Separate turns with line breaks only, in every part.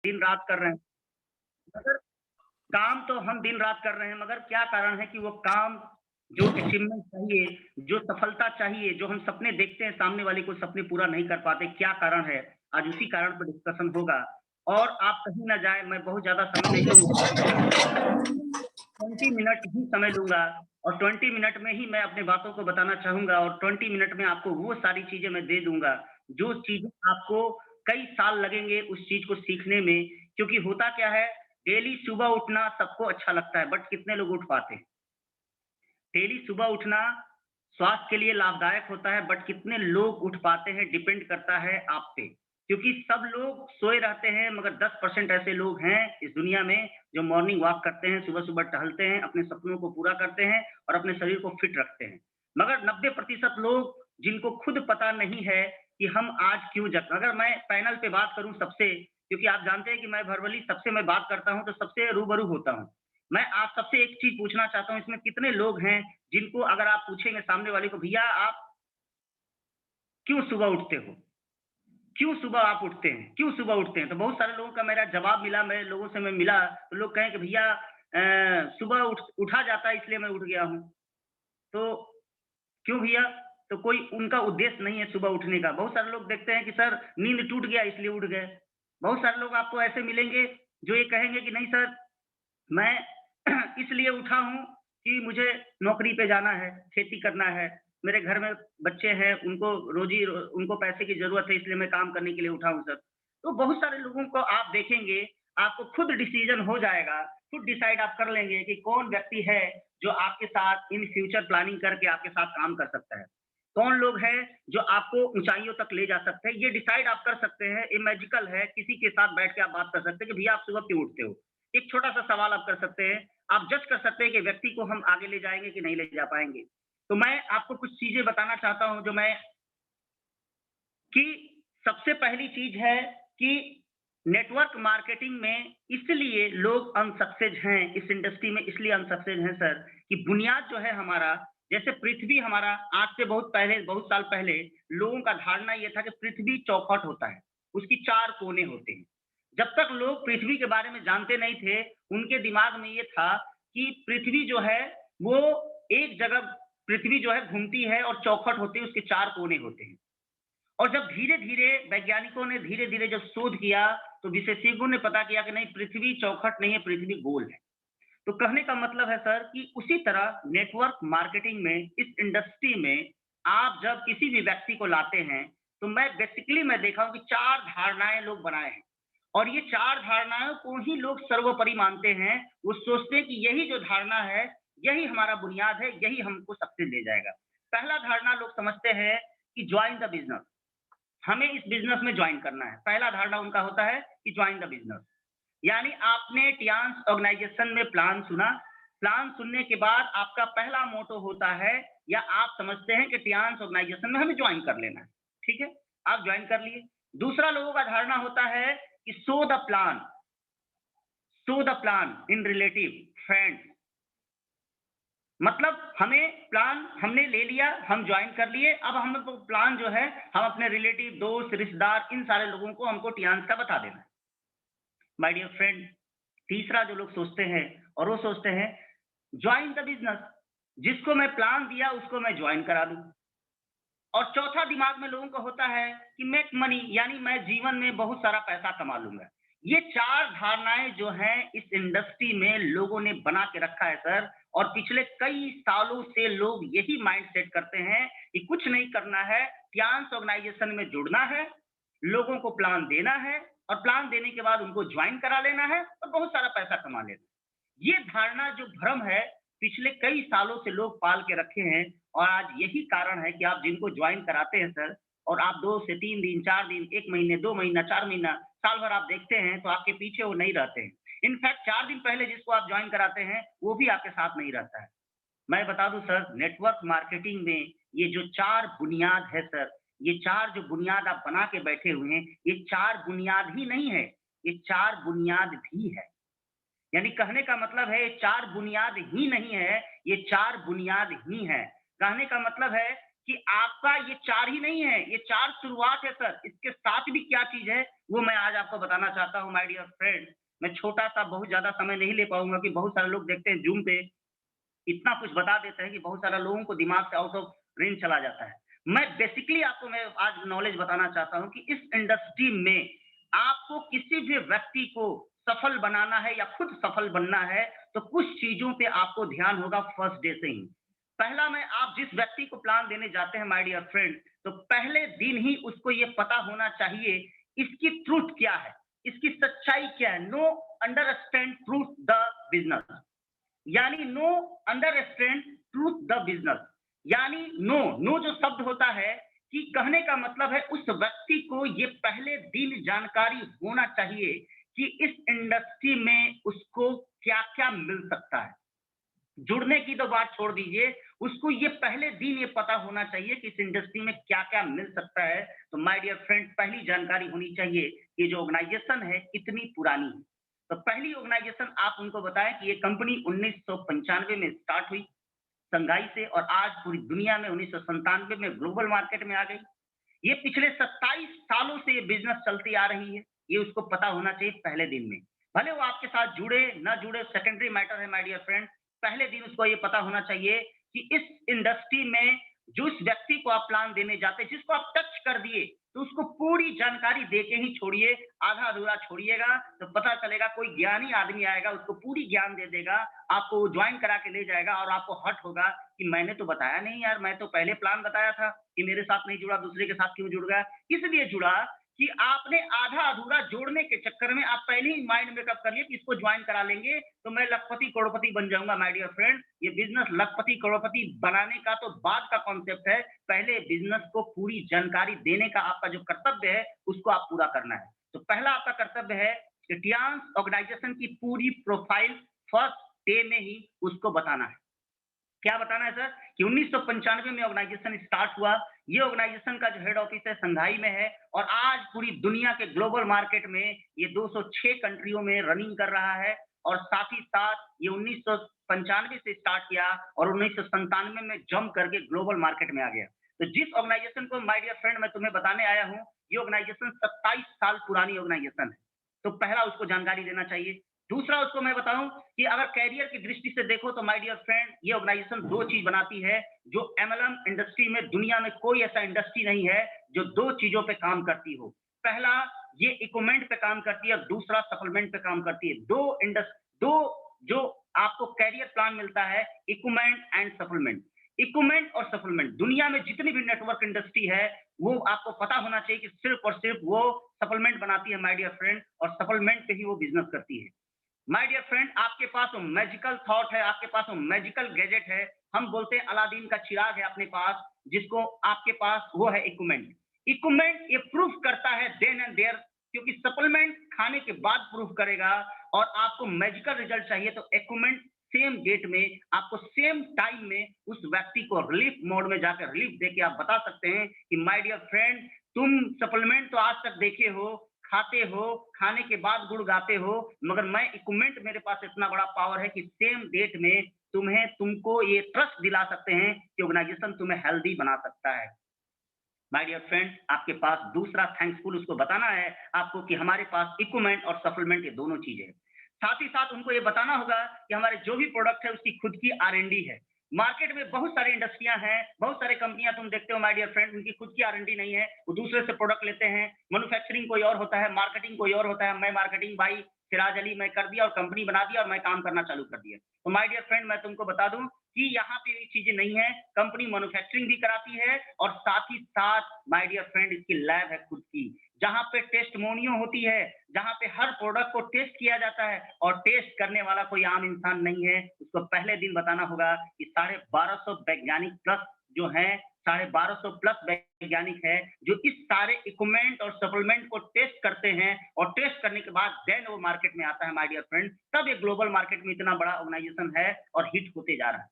दिन रात कर रहे हैं। मगर काम तो हम दिन रात कर रहे हैं, मगर क्या कारण है कि वो काम जो अचीवमेंट चाहिए, जो सफलता चाहिए, जो हम सपने देखते हैं सामने वाले को सपने पूरा नहीं कर पाते, क्या कारण है? आज उसी कारण पर डिस्कशन होगा और आप कहीं ना जाएँ, मैं बहुत ज़्यादा समय नहीं लूँगा। 20 मिनट ही समय लूँगा और 20 मिनट में ही मैं अपनी बातों को बताना चाहूँगा और 20 मिनट में आपको वो सारी चीज़ें मैं दे दूँगा, जो चीज़ें आपको कई साल लगेंगे उस चीज़ को सीखने में। क्योंकि होता क्या है, डेली सुबह उठना सबको अच्छा लगता है, बट कितने लोग उठ पाते हैं? डेली सुबह उठना स्वास्थ्य के लिए लाभदायक होता है, बट कितने लोग उठ पाते हैं डिपेंड करता है आप पे। क्योंकि सब लोग सोए रहते हैं, मगर 10% ऐसे लोग हैं इस दुनिया में जो मॉर्निंग वॉक करते हैं, सुबह-सुबह टहलते हैं, अपने सपनों को पूरा करते हैं और अपने शरीर को फिट रखते हैं। मगर 90% लोग जिनको खुद पता नहीं है कि हम आज क्यों जग अगर मैं पैनल पे बात करूँ सबसे, क्योंकि आप जानते हैं कि मैं वर्बली सबसे मैं बात करता हूँ, तो सबसे रूबरू होता हूँ। मैं आप सबसे एक चीज़ पूछना चाहता हूँ, इसमें कितने लोग हैं जिनको अगर आप पूछेंगे सामने वाले को, भैया आप क्यों सुबह उठते हो? क्यों सुबह आप उठते हैं? क्यों सुबह उठते हैं? तो बहुत सारे लोगों का मेरा जवाब मिला, मैं लोगों से मैं मिला, तो लोग कहें कि भैया सुबह उठा जाता है इसलिए मैं उठ गया हूँ। तो क्यों भैया? तो कोई उनका उद्देश्य नहीं है सुबह उठने का। बहुत सारे लोग देखते हैं कि सर नींद टूट गया इसलिए उठ गए। बहुत सारे लोग आपको ऐसे मिलेंगे जो ये कहेंगे कि नहीं सर, मैं इसलिए उठा हूँ कि मुझे नौकरी पे जाना है, खेती करना है, मेरे घर में बच्चे हैं, उनको पैसे की ज़रूरत है इसलिए मैं काम करने के लिए उठा हूँ सर। तो बहुत सारे लोगों को आप देखेंगे, आपको खुद डिसीज़न हो जाएगा, खुद डिसाइड आप कर लेंगे कि कौन व्यक्ति है जो आपके साथ इन फ्यूचर प्लानिंग करके आपके साथ काम कर सकता है। कौन लोग हैं जो आपको ऊँचाइयों तक ले जा सकते हैं, ये डिसाइड आप कर सकते हैं, ये मैजिकल है, किसी के साथ बैठ के आप बात कर सकते हैं कि भैया आप सुबह क्यों उठते हो? एक छोटा-सा सवाल आप कर सकते हैं, आप जज कर सकते हैं कि व्यक्ति को हम आगे ले जाएँगे कि नहीं ले जा पाएँगे। तो मैं आपको कुछ चीज़ें बताना चाहता हूँ जो मैं कि सबसे पहली चीज़ है कि नेटवर्क मार्केटिंग में इसलिए लोग अनसक्सेस हैं, इस इंडस्ट्री में इसलिए अनसक्सेस हैं सर, कि बुनियाद जो है हमारा, जैसे पृथ्वी हमारा आज से बहुत पहले, बहुत साल पहले लोगों का धारणा ये था कि पृथ्वी चौखट होता है, उसकी 4 कोने होते हैं। जब तक लोग पृथ्वी के बारे में जानते नहीं थे, उनके दिमाग में ये था कि पृथ्वी जो है, वो एक जगह पृथ्वी जो है घूमती है और चौखट होती है, उसके 4 कोने होते हैं। और जब धीरे-धीरे वैज्ञानिकों ने धीरे-धीरे जब शोध किया, तो विशेषज्ञों ने पता किया कि नहीं, पृथ्वी चौखट नहीं है, पृथ्वी गोल है। तो कहने का मतलब है सर कि उसी तरह नेटवर्क मार्केटिंग में, इस इंडस्ट्री में आप जब किसी भी व्यक्ति को लाते हैं, तो मैं देखा हूँ कि 4 धारणाएँ लोग बनाए हैं और ये 4 धारणाओं को ही लोग सर्वोपरि मानते हैं। वो सोचते हैं कि यही जो धारणा है, यही हमारा बुनियाद है, यही हमको सक्सेस ले जाएगा। पहला धारणा लोग समझते हैं कि जॉइन द बिज़नेस। हमें इस बिज़नेस में जॉइन करना है। पहला धारणा उनका होता है कि जॉइन द बिज़नेस। यानी आपने टियान्स ऑर्गेनाइज़ेशन में प्लान सुना, प्लान सुनने के बाद आपका पहला मोटो होता है या आप समझते हैं कि टियान्स ऑर्गेनाइज़ेशन में हमें जॉइन कर लेना है, ठीक है? आप जॉइन कर लिए। दूसरा लोगों का धारणा होता है कि show the plan in relative, friends. मतलब हमें प्लान हमने ले लिया, हम जॉइन कर लिए, अब हमें वो प्लान जो है, हम अपने रिलेटिव, दोस्त, रिश्तेदार इन सारे लोगों को हमको टियान्स का बता देना है। माय डियर फ्रेंड, तीसरा जो लोग सोचते हैं और वो सोचते हैं जॉइन द बिज़नेस, जिसको मैं प्लान दिया उसको मैं जॉइन करा दूँ। और चौथा दिमाग में लोगों का होता है कि मेक मनी, यानी मैं जीवन में बहुत सारा पैसा कमा लूँगा। ये 4 धारणाएँ जो हैं इस इंडस्ट्री में लोगों ने बना के रखा है सर, और पिछले कई सालों से लोग यही माइंडसेट करते हैं कि कुछ नहीं करना है, टियान्स ऑर्गेनाइज़ेशन में जुड़ना है, लोगों को प्लान देना है और प्लान देने के बाद उनको जॉइन करा लेना है और बहुत सारा पैसा कमा लेना है। ये धारणा जो भ्रम है, पिछले कई सालों से लोग पाल के रखे हैं और आज यही कारण है कि आप जिनको जॉइन कराते हैं सर, और आप 2 से 3 दिन, 4 दिन, 1 महीने, 2 महीना, 4 महीना, साल भर आप देखते हैं तो आपके पीछे वो नहीं रहते हैं। इनफैक्ट 4 दिन पहले जिसको आप जॉइन कराते हैं, वो भी आपके साथ नहीं रहता है। मैं बता दूँ सर, नेटवर्क मार्केटिंग में ये जो 4 बुनियाद है सर, ये 4 जो बुनियाद आप बना के बैठे हुए हैं, ये 4 बुनियाद ही नहीं है, ये 4 बुनियाद भी है। यानी कहने का मतलब है ये 4 बुनियाद ही नहीं है, ये 4 बुनियाद ही हैं। कहने का मतलब है कि आपका ये 4 ही नहीं है, ये 4 शुरुआत है सर, इसके साथ भी क्या चीज़ है, वो मैं आज आपको बताना चाहता हूँ माय डियर फ्रेंड। मैं छोटा-सा बहुत ज़्यादा समय नहीं ले पाऊँगा कि बहुत सारे लोग देखते हैं ज़ूम पे इतना कुछ बता देते हैं कि बहुत सारे लोगों को दिमाग से आउट ऑफ रेंज चला जाता है। मैं आज नॉलेज बताना चाहता हूँ कि इस इंडस्ट्री में आपको किसी भी व्यक्ति को सफल बनाना है या खुद सफल बनना है, तो कुछ चीज़ों पे आपको ध्यान होगा फर्स्ट डे से ही। पहला मैं आप जिस व्यक्ति को प्लान देने जाते हैं माय डियर फ्रेंड, तो पहले दिन ही उसको ये पता होना चाहिए इसकी ट्रुथ क्या है, इसकी सच्चाई क्या है। No understand truth the business. यानी no understand truth the business. यानी नो जो शब्द होता है कि कहने का मतलब है उस व्यक्ति को ये पहले दिन जानकारी होना चाहिए कि इस इंडस्ट्री में उसको क्या क्या मिल सकता है। जुड़ने की तो बात छोड़ दीजिए, उसको ये पहले दिन ये पता होना चाहिए कि इस इंडस्ट्री में क्या-क्या मिल सकता है। तो माय डियर फ्रेंड पहली जानकारी होनी चाहिए, ये जो ऑर्गेनाइज़ेशन है कितनी पुरानी है। तो पहली ऑर्गेनाइज़ेशन आप उनको बताएँ कि ये कंपनी 1995 में स्टार्ट हुई, शंघाई से और आज पूरी दुनिया में 1997 में ग्लोबल मार्केट में आ गई। ये पिछले 27 सालों से ये बिज़नेस चलती आ रही है, ये उसको पता होना चाहिए पहले दिन में। भले वो आपके साथ जुड़े, ना जुड़े सेकेंडरी मैटर है माय डियर फ्रेंड, पहले दिन उसको ये पता होना चाहिए कि इस इंडस्ट्री में जिस व्यक्ति को आप प्लान देने जाते हैं, जिसको आप टच कर दिए, तो उसको पूरी जानकारी दे के ही छोड़िए, आधा-अधूरा छोड़िएगा, तो पता चलेगा कोई ज्ञानी आदमी आएगा, उसको पूरी ज्ञान दे देगा, आपको जॉइन करा के ले जाएगा और आपको हर्ट होगा कि मैंने तो बताया नहीं यार, मैं तो पहले प्लान बताया था कि मेरे साथ नहीं जुड़ा, दूसरे के साथ क्यों जुड़ गया? इसलिए जुड़ा कि आपने आधा-अधूरा जोड़ने के चक्कर में आप पहले ही माइंड मेकअप कर लिए कि इसको जॉइन करा लेंगे, तो मैं लखपति करोड़पति बन जाऊँगा माय डियर फ्रेंड। ये बिज़नेस लखपति करोड़पति बनाने का तो बाद का कॉन्सेप्ट है, पहले बिज़नेस को पूरी जानकारी देने का आपका जो कर्तव्य है, उसको आप पूरा करना है। तो पहला आपका कर्तव्य है कि टियान्स ऑर्गेनाइज़ेशन की पूरी प्रोफाइल फर्स्ट डे में ही उसको बताना है। क्या बताना है सर कि 1995 में ऑर्गेनाइजेशन स्टार्ट हुआ। ये ऑर्गेनाइजेशन का जो हेड ऑफिस है शंघाई में है और आज पूरी दुनिया के ग्लोबल मार्केट में ये 206 कंट्रियों में रनिंग कर रहा है और साथ ही साथ ये 1995 से स्टार्ट किया और 1997 में जंप करके ग्लोबल मार्केट में आ गया। तो जिस ऑर्गेनाइजेशन को माय डियर फ्रेंड मैं तुम्हें बताने आया हूँ, ये ऑर्गेनाइजेशन 27 साल पुरानी ऑर्गेनाइजेशन है। तो पहला उसको जानकारी देना चाहिए। दूसरा उसको मैं बताऊँ कि अगर करियर की दृष्टि से देखो तो माय डियर फ्रेंड ये ऑर्गेनाइजेशन 2 चीज़ बनाती है, जो एमएलएम इंडस्ट्री में दुनिया में कोई ऐसा इंडस्ट्री नहीं है, जो 2 चीज़ों पे काम करती हो। पहला ये इक्विपमेंट पे काम करती है और दूसरा सप्लीमेंट पे काम करती है। 2 जो आपको करियर प्लान मिलता है, इक्विपमेंट एंड सप्लीमेंट। इक्विपमेंट और सप्लीमेंट दुनिया में जितनी भी नेटवर्क इंडस्ट्री है, वो आपको पता होना चाहिए कि सिर्फ़ और सिर्फ़ वो सप्लीमेंट बनाती है माय डियर फ्रेंड और सप्लीमेंट पे ही वो बिज़नेस करती है। माय डियर फ्रेंड आपके पास वो मैजिकल थॉट है, आपके पास वो मैजिकल गैजेट है। हम बोलते हैं अलादीन का चिराग है अपने पास, जिसको आपके पास वो है इक्विपमेंट। इक्विपमेंट ये प्रूफ करता है देन एंड देयर क्योंकि सप्लीमेंट खाने के बाद प्रूफ करेगा और आपको मैजिकल रिजल्ट चाहिए तो इक्विपमेंट सेम डेट में आपको सेम टाइम में उस व्यक्ति को रिलीफ मोड में जाकर रिलीफ देके आप बता सकते हैं कि माय डियर फ्रेंड तुम सप्लीमेंट तो आज तक देखे हो, खाते हो, खाने के बाद गुड़ गाते हो, मगर मैं इक्विपमेंट मेरे पास इतना बड़ा पावर है कि सेम डेट में तुमको ये ट्रस्ट दिला सकते हैं कि ऑर्गेनाइजेशन तुम्हें हेल्दी बना सकता है। माय डियर फ्रेंड आपके पास दूसरा थैंक्सफुल उसको बताना है आपको कि हमारे पास इक्विपमेंट और सप्लीमेंट ये दोनों चीज़ें हैं। साथ ही साथ उनको ये बताना होगा कि हमारे जो भी प्रोडक्ट है उसकी खुद की आर-एन-डी है। मार्केट में बहुत सारी इंडस्ट्रियाँ हैं, बहुत सारी कंपनियाँ तुम देखते हो माय डियर फ्रेंड उनकी खुद की आर-एन-डी नहीं है, वो दूसरे से प्रोडक्ट लेते हैं। मैन्युफैक्चरिंग कोई और होता है, मार्केटिंग कोई और होता है। मैं मार्केटिंग भाई सिराज अली मैं कर दिया और कंपनी बना दिया और मैं काम करना चालू कर दिया। तो माय डियर फ्रेंड मैं तुमको बता दूँ कि यहाँ पे ये चीज़ें नहीं है, कंपनी मैन्युफैक्चरिंग भी कराती है और साथ ही साथ माय डियर फ्रेंड इसकी लैब है खुद की, जहाँ पे टेस्टिमोनियो होती है, जहाँ पे हर प्रोडक्ट को टेस्ट किया जाता है और टेस्ट करने वाला कोई आम इंसान नहीं है। उसको पहले दिन बताना होगा कि 1250 वैज्ञानिक प्लस जो हैं, 1250 प्लस वैज्ञानिक हैं, जो इस सारे इक्विपमेंट और सप्लीमेंट को टेस्ट करते हैं और टेस्ट करने के बाद देन वो मार्केट में आता है माय डियर फ्रेंड, तब ये ग्लोबल मार्केट में इतना बड़ा ऑर्गेनाइजेशन है और हिट होते जा रहा है।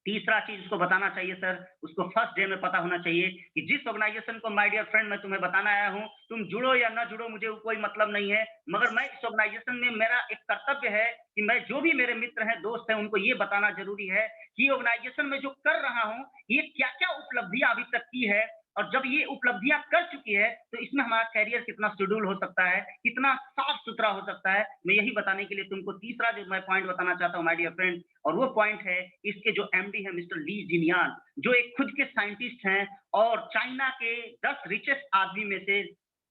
तीसरा चीज़ उसको बताना चाहिए सर, उसको फर्स्ट डे में पता होना चाहिए कि जिस ऑर्गेनाइज़ेशन को माय डियर फ्रेंड मैं तुम्हें बताने आया हूँ, तुम जुड़ो या ना जुड़ो मुझे कोई मतलब नहीं है, मगर मैं इस ऑर्गेनाइज़ेशन में मेरा एक कर्तव्य है कि मैं जो भी मेरे मित्र हैं, दोस्त हैं, उनको ये बताना ज़रूरी है कि ऑर्गेनाइज़ेशन में जो कर रहा हूँ, ये क्या-क्या उपलब्धियाँ अभी तक की है और जब ये उपलब्धियाँ कर चुकी है, तो इसमें हमारा करियर कितना शेड्यूल हो सकता है, कितना साफ-सुथरा हो सकता है। मैं यही बताने के लिए तुमको तीसरा जो मैं पॉइंट बताना चाहता हूँ माय डियर फ्रेंड और वो पॉइंट है इसके जो एमडी हैं मिस्टर ली जिनयान, जो एक खुद के साइंटिस्ट हैं और चाइना के 10 रिचेस्ट आदमी में से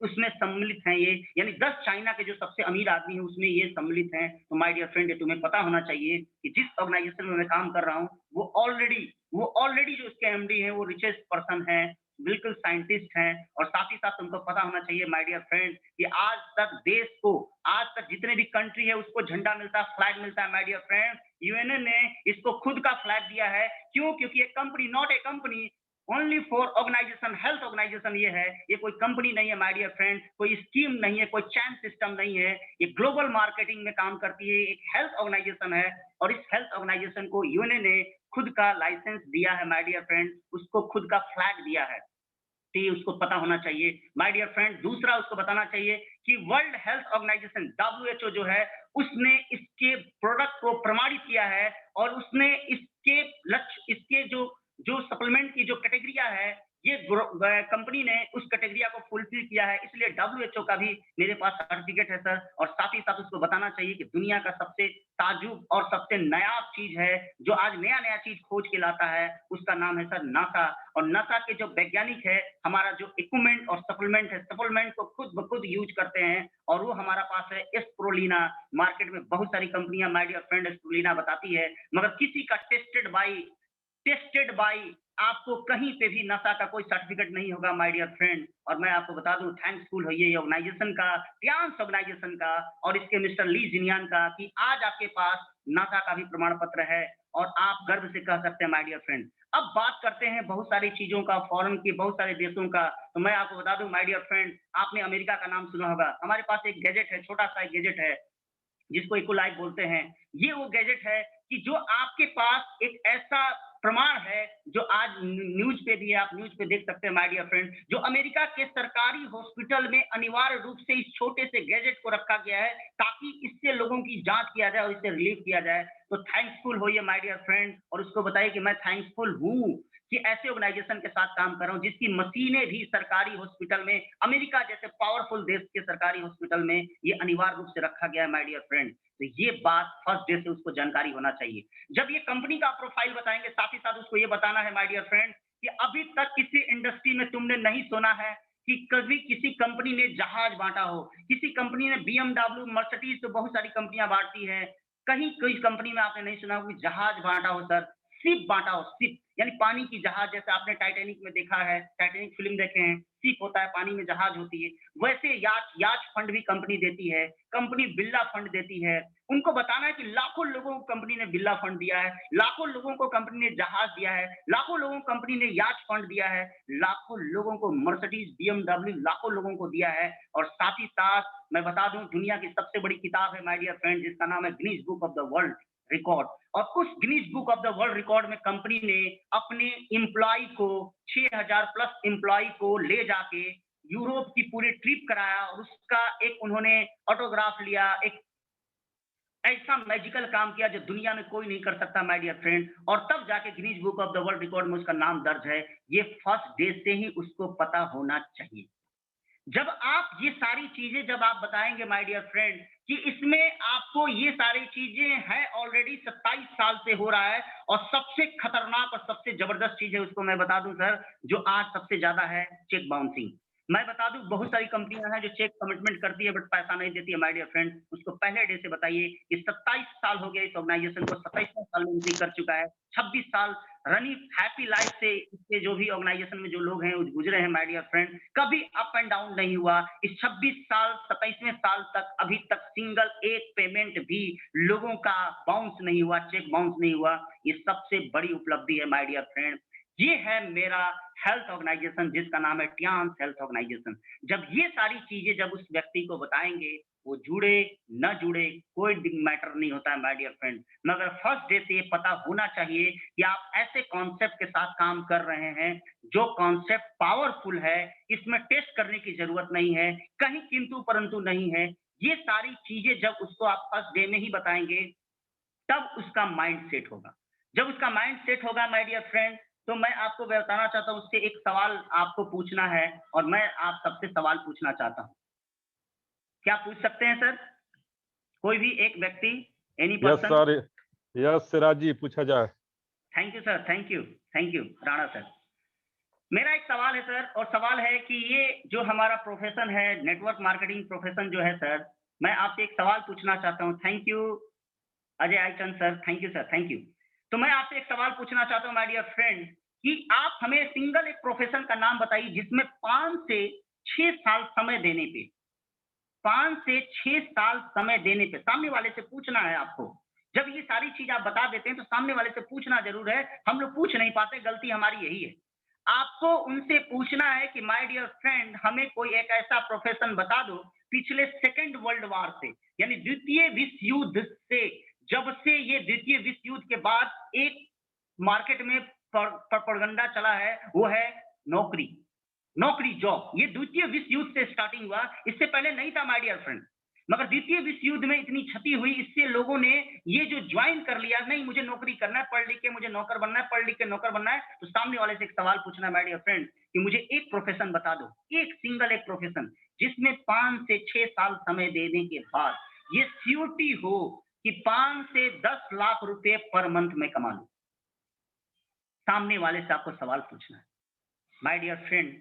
उसमें सम्मिलित हैं ये, यानी 10 चाइना के जो सबसे अमीर आदमी हैं उसमें ये सम्मिलित हैं। तो माय डियर फ्रेंड ये तुम्हें पता होना चाहिए कि जिस ऑर्गेनाइज़ेशन में मैं काम कर रहा हूँ, वो ऑलरेडी जो उसके एमडी हैं वो रिचेस्ट पर्सन हैं, बिल्कुल साइंटिस्ट हैं और साथ ही साथ तुमको पता होना चाहिए माय डियर फ्रेंड कि आज तक देश को आज तक जितने भी कंट्री है उसको झंडा मिलता है, फ्लैग मिलता है माय डियर फ्रेंड। यूएनए ने इसको खुद का फ्लैग दिया है। क्यों? क्योंकि एक company not a company only for organisation health organisation ये है, ये कोई कंपनी नहीं है माय डियर फ्रेंड, कोई स्कीम नहीं है, कोई चैन सिस्टम नहीं है, ये ग्लोबल मार्केटिंग में काम करती है, एक हेल्थ ऑर्गेनाइजेशन है और इस हेल्थ ऑर्गेनाइजेशन को यूएनए ने खुद का लाइसेंस दिया है माय डियर फ्रेंड, उसको खुद का फ्लैग दिया है। तो ये उसको पता होना चाहिए। माय डियर फ्रेंड दूसरा उसको बताना चाहिए कि वर्ल्ड हेल्थ ऑर्गेनाइजेशन डब्ल्यूएचओ जो है, उसने इसके प्रोडक्ट को प्रमाणित किया है और उसने इसके लक्ष्य इसके जो जो सप्लीमेंट की जो कैटेगरिया है, ये कंपनी ने उस कैटेगरिया को फुलफिल किया है। इसलिए डब्ल्यूएचओ का भी मेरे पास सर्टिफिकेट है सर और साथ ही साथ उसको बताना चाहिए कि दुनिया का सबसे ताजुब और सबसे नायाब चीज़ है, जो आज नया-नया चीज़ खोज के लाता है, उसका नाम है सर नासा और नासा के जो वैज्ञानिक है, हमारा जो इक्विपमेंट और सप्लीमेंट है, सप्लीमेंट को खुद ब खुद यूज़ करते हैं और वो हमारा पास है एस्प्रुलिना। मार्केट में बहुत सारी कंपनियाँ माय डियर फ्रेंड एस्प्रुलिना बताती है, मगर किसी का टेस्टेड बाय आपको कहीं पे भी नासा का कोई सर्टिफिकेट नहीं होगा माय डियर फ्रेंड और मैं आपको बता दूं थैंक्सफुल होइए ये ऑर्गेनाइजेशन का, टियान्स ऑर्गेनाइजेशन का और इसके मिस्टर ली जिनियान का कि आज आपके पास नासा का भी प्रमाण पत्र है और आप गर्व से कह सकते हैं माय डियर फ्रेंड। अब बात करते हैं बहुत सारी चीजों का, फॉरेन के बहुत सारे देशों का, तो मैं आपको बता दूं माय डियर फ्रेंड, आपने अमेरिका का नाम सुना होगा। हमारे पास एक गैजेट है, छोटा सा एक गैजेट है जिसको इकोलाइट बोलते हैं। ये वो गैजेट है कि जो आपके पास एक ऐसा प्रमाण है जो आज न्यूज़ पे भी है, आप न्यूज़ पे देख सकते हैं माय डियर फ्रेंड, जो अमेरिका के सरकारी हॉस्पिटल में अनिवार्य रूप से इस छोटे से गैजेट को रखा गया है ताकि इससे लोगों की जाँच किया जाए और इससे रिलीव किया जाए। तो थैंकफुल होइए माय डियर फ्रेंड और उसको बताइए कि मैं थैंकफुल हूँ कि ऐसे ऑर्गेनाइजेशन के साथ काम कर रहा हूँ जिसकी मशीनें भी सरकारी हॉस्पिटल में अमेरिका जैसे पावरफुल देश के सरकारी हॉस्पिटल में ये अनिवार्य रूप से रखा गया है माय डियर फ्रेंड। तो ये बात फर्स्ट डे से उसको जानकारी होना चाहिए। जब ये कंपनी का प्रोफाइल बताएँगे साथ ही साथ उसको ये बताना है माय डियर फ्रेंड कि अभी तक किसी इंडस्ट्री में तुमने नहीं सुना है कि कभी किसी कंपनी ने जहाज बाँटा हो, किसी कंपनी ने बीएमडब्ल्यू, मर्सिडीज़ तो बहुत सारी कंपनियाँ बाँटती हैं। कहीं कोई कंपनी में आपने नहीं सुना हो कि जहाज बाँटा हो सर, शिप बाँटा हो, शिप यानी पानी की जहाज जैसे आपने टाइटैनिक में देखा है, टाइटैनिक फ़िल्म देखे हैं, शिप होता है, पानी में जहाज होती है। वैसे याच याच फंड भी कंपनी देती है, कंपनी बिरला फंड देती है। उनको बताना है कि लाखों लोगों को कंपनी ने बिरला फंड दिया है, लाखों लोगों को कंपनी ने जहाज दिया है, लाखों लोगों को कंपनी ने याच फंड दिया है, लाखों लोगों को मर्सिडीज़, बीएमडब्ल्यू लाखों लोगों को दिया है और साथ ही साथ मैं बता दूँ दुनिया की सबसे बड़ी किताब है माय डियर फ्रेंड जिसका नाम है Guinness book of the world record और उस Guinness book of the world record में कंपनी ने अपने एम्प्लॉय को 6000 प्लस एम्प्लॉय को ले जाके यूरोप की पूरी ट्रिप कराया और उसका एक उन्होंने ऑटोग्राफ लिया, एक ऐसा मैजिकल काम किया जो दुनिया में कोई नहीं कर सकता माय डियर फ्रेंड और तब जाके Guinness book of the world record में उसका नाम दर्ज है। ये फर्स्ट डे से ही उसको पता होना चाहिए। जब आप ये सारी चीज़ें जब आप बताएँगे माय डियर फ्रेंड कि इसमें आपको ये सारी चीज़ें हैं ऑलरेडी 27 साल से हो रहा है और सबसे खतरनाक और सबसे ज़बरदस्त चीज़ है उसको मैं बता दूँ सर, जो आज सबसे ज़्यादा है चेक बाउंसिंग। मैं बता दूँ बहुत सारी कंपनियाँ हैं जो चेक कमिटमेंट करती है बट पैसा नहीं देती है माय डियर फ्रेंड। उसको पहले डे से बताइए कि 27 साल हो गया इस ऑर्गेनाइज़ेशन को, 27वाँ साल में एंट्री कर चुका है। 26 साल रनिंग हैप्पी लाइफ से इसके जो भी ऑर्गेनाइजेशन में जो लोग हैं, वो गुज़रे हैं माय डियर फ्रेंड, कभी अप एंड डाउन नहीं हुआ। इस 26 साल 27वें साल तक अभी तक सिंगल एक पेमेंट भी लोगों का बाउंस नहीं हुआ, चेक बाउंस नहीं हुआ। ये सबसे बड़ी उपलब्धि है माय डियर फ्रेंड। ये है मेरा हेल्थ ऑर्गेनाइजेशन जिसका नाम है टियान्स हेल्थ ऑर्गेनाइजेशन। जब ये सारी चीज़ें जब उस व्यक्ति को बताएँगे, वो जुड़े, ना जुड़े, कोई मैटर नहीं होता है माय डियर फ्रेंड। मगर फर्स्ट डे से ये पता होना चाहिए कि आप ऐसे कॉन्सेप्ट के साथ काम कर रहे हैं, जो कॉन्सेप्ट पावरफुल है, इसमें टेस्ट करने की ज़रूरत नहीं है, कहीं किंतु-परंतु नहीं है। ये सारी चीज़ें जब उसको आप फर्स्ट डे में ही बताएँगे, तब उसका माइंड सेट होगा। जब उसका माइंड सेट होगा माय डियर फ्रेंड, तो मैं आपको बताना चाहता हूँ उससे एक सवाल आपको पूछना है और मैं आप सबसे सवाल पूछना चाहता हूँ। क्या पूछ सकते हैं सर? कोई भी एक व्यक्ति, any
yes
person?
Sir, yes Siraj ji, पूछा जाए।
Thank you sir, thank you Rana sir. मेरा एक सवाल है सर और सवाल है कि ये जो हमारा प्रोफ़ेशन है, नेटवर्क मार्केटिंग प्रोफ़ेशन जो है सर, मैं आपसे एक सवाल पूछना चाहता हूँ। Thank you Ajay Aichand sir, thank you sir, thank you. तो मैं आपसे एक सवाल पूछना चाहता हूँ माय डियर फ्रेंड कि आप हमें सिंगल एक प्रोफ़ेशन का नाम बताइए जिसमें 5 से 6 साल समय देने पे 5 से 6 साल समय देने पे सामने वाले से पूछना है आपको। जब ये सारी चीज़ आप बता देते हैं तो सामने वाले से पूछना ज़रूर है, हम लोग पूछ नहीं पाते, गलती हमारी यही है। आपको उनसे पूछना है कि माय डियर फ्रेंड हमें कोई एक ऐसा प्रोफ़ेशन बता दो पिछले सेकंड वर्ल्ड वॉर से, यानी द्वितीय विश्व युद्ध से, जब से ये द्वितीय विश्व युद्ध के बाद एक मार्केट में प्रोपेगेंडा चला है, वो है नौकरी। नौकरी, जॉब, ये द्वितीय विश्व युद्ध से स्टार्टिंग हुआ, इससे पहले नहीं था माय डियर फ्रेंड। मगर द्वितीय विश्व युद्ध में इतनी क्षति हुई, इससे लोगों ने ये जो जॉइन कर लिया, नहीं मुझे नौकरी करना है, पढ़ लिख के मुझे नौकर बनना है, पढ़ लिख के नौकर बनना है, तो सामने वाले से एक सवाल पूछना है माय डियर फ्रेंड कि मुझे एक प्रोफ़ेशन बता दो, एक सिंगल एक प्रोफ़ेशन, जिसमें 5 से 6 साल समय देने के बाद ये श्योरिटी हो कि 5 से 10 लाख रुपए पर मंथ में कमा लूँ। सामने वाले से आपको सवाल पूछना है। माय डियर फ्रेंड,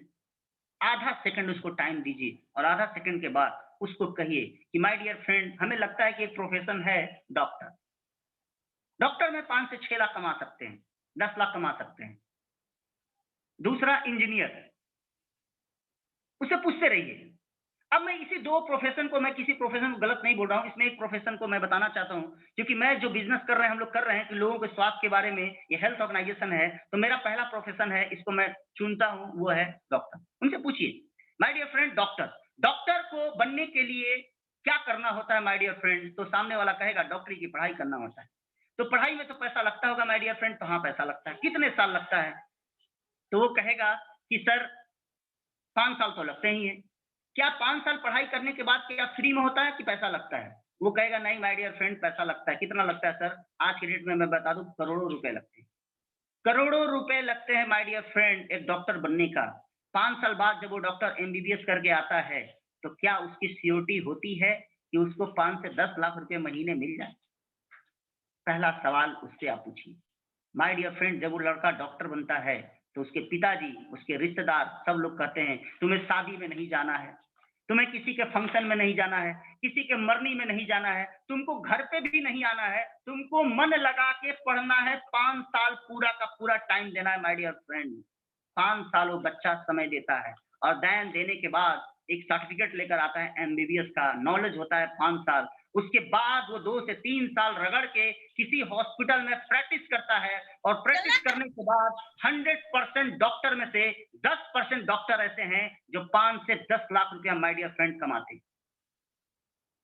आधा सेकंड उसको टाइम दीजिए और आधा सेकंड के बाद उसको कहिए कि माय डियर फ्रेंड हमें लगता है कि एक प्रोफ़ेशन है डॉक्टर। डॉक्टर में 5 से 6 लाख कमा सकते हैं, 10 लाख कमा सकते हैं। दूसरा इंजीनियर, उससे पूछते रहिए। अब मैं इसी 2 प्रोफ़ेशन को मैं किसी प्रोफ़ेशन को गलत नहीं बोल रहा हूँ, इसमें एक प्रोफ़ेशन को मैं बताना चाहता हूँ, क्योंकि मैं जो बिज़नेस कर रहे हैं, हम लोग कर रहे हैं कि लोगों के स्वास्थ्य के बारे में, ये हेल्थ ऑर्गेनाइज़ेशन है, तो मेरा पहला प्रोफ़ेशन है, इसको मैं चुनता हूँ, वो है डॉक्टर। उनसे पूछिए, my dear friend doctor, doctor को बनने के लिए क्या करना होता है माय डियर फ्रेंड? तो सामने वाला कहेगा डॉक्टरी की पढ़ाई करना होता है। तो पढ़ाई में तो पैसा लगता होगा माय डियर फ्रेंड? तो हाँ, पैसा लगता है। कितने साल लगता है? तो वो कहेगा कि सर 5 साल तो लगते ही हैं। क्या 5 साल पढ़ाई करने के बाद क्या फ्री में होता है कि पैसा लगता है? वो कहेगा नहीं माय डियर फ्रेंड पैसा लगता है। कितना लगता है सर? आज की डेट में मैं बता दूँ करोड़ों रुपए लगते हैं। करोड़ों रुपए लगते हैं माय डियर फ्रेंड एक डॉक्टर बनने का। 5 साल बाद जब वो डॉक्टर एमबीबीएस करके आता है, तो क्या उसकी सियोरिटी होती है कि उसको 5 से 10 लाख रुपए महीने मिल जाए? पहला सवाल उससे आप पूछिए। माय डियर फ्रेंड जब वो लड़का डॉक्टर बनता है, तो उसके पिताजी, उसके रिश्तेदार सब लोग कहते हैं, तुम्हें शादी में नहीं जाना है, तुम्हें किसी के फंक्शन में नहीं जाना है, किसी के मरनी में नहीं जाना है, तुमको घर पे भी नहीं आना है, तुमको मन लगा के पढ़ना है, 5 साल पूरा का पूरा टाइम देना है माय डियर फ्रेंड। 5 साल वो बच्चा समय देता है और देन देने के बाद एक सर्टिफिकेट लेकर आता है एमबीबीएस का, नॉलेज होता है 5 साल। उसके बाद वो 2 से 3 साल रगड़ के किसी हॉस्पिटल में प्रैक्टिस करता है और प्रैक्टिस करने के बाद 100% डॉक्टर में से 10% डॉक्टर ऐसे हैं जो 5 से 10 लाख रुपया माय डियर फ्रेंड कमाते हैं।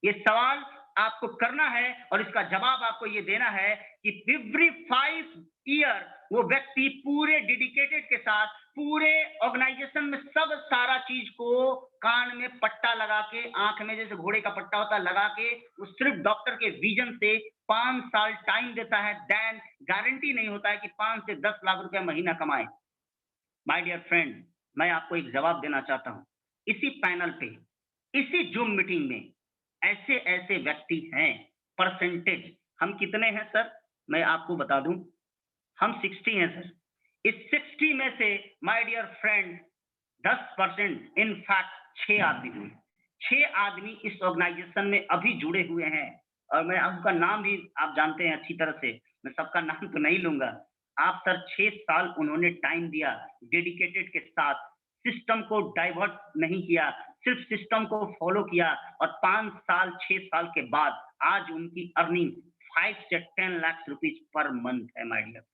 ये सवाल आपको करना है और इसका जवाब आपको ये देना है कि एवरी 5 ईयर वो व्यक्ति पूरे डेडिकेटेड के साथ पूरे ऑर्गेनाइजेशन में सब सारा चीज को कान में पट्टा लगा के आंख में जैसे घोड़े का पट्टा होता है लगा के वो सिर्फ डॉक्टर के विजन से 5 साल टाइम देता है देन गारंटी नहीं होता है कि 5 से 10 लाख रुपया महीना कमाए। माय डियर फ्रेंड मैं आपको एक जवाब देना चाहता हूं इसी पैनल पे इसी जूम मीटिंग में ऐसे ऐसे व्यक्ति हैं परसेंटेज हम कितने हैं सर मैं आपको बता दूं हम 60 हैं सर इस 60 में से माय डियर फ्रेंड 10% इनफैक्ट 6 आदमी हुए 6 आदमी इस ऑर्गेनाइजेशन में अभी जुड़े हुए हैं और मैं आपका नाम भी आप जानते हैं अच्छी तरह से मैं सबका नाम तो नहीं लूंगा आप सर 6 साल उन्होंने टाइम दिया डेडिकेटेड के साथ सिस्टम को डाइवर्ट नहीं किया सिर्फ सिस्टम को फॉलो किया और 5 साल 6 साल के बाद आज उनकी अर्निंग 5 से 10 लाख रुपीज पर मंथ है माय डियर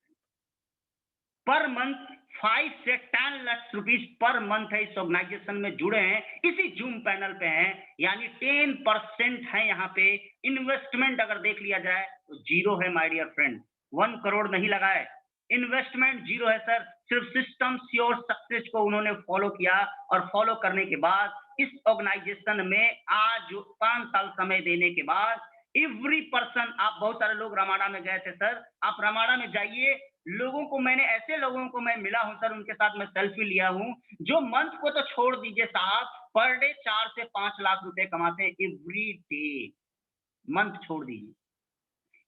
पर मंथ 5 से 10 लाख रुपीस पर मंथ है, इस ऑर्गेनाइजेशन में जुड़े हैं, इसी जूम पैनल पे हैं, यानी 10% है यहाँ पे। इन्वेस्टमेंट अगर देख लिया जाए तो जीरो है माय डियर फ्रेंड, 1 करोड़ नहीं लगा है, इन्वेस्टमेंट जीरो है सर। सिर्फ सिस्टम श्योर सक्सेस को उन्होंने फॉलो किया, और फॉलो करने के बाद इस ऑर्गेनाइजेशन में आज 5 साल समय देने के बाद एवरी पर्सन, आप बहुत सारे लोग रमाडा में गए थे सर, आप रमाडा में जाइए, लोगों को मैंने, ऐसे लोगों को मैं मिला हूं सर, उनके साथ मैं सेल्फी लिया हूं, जो मंथ को तो छोड़ दीजिए साहब, पर डे 4 से 5 लाख रुपए कमाते हैं एवरी डे, मंथ छोड़ दीजिए।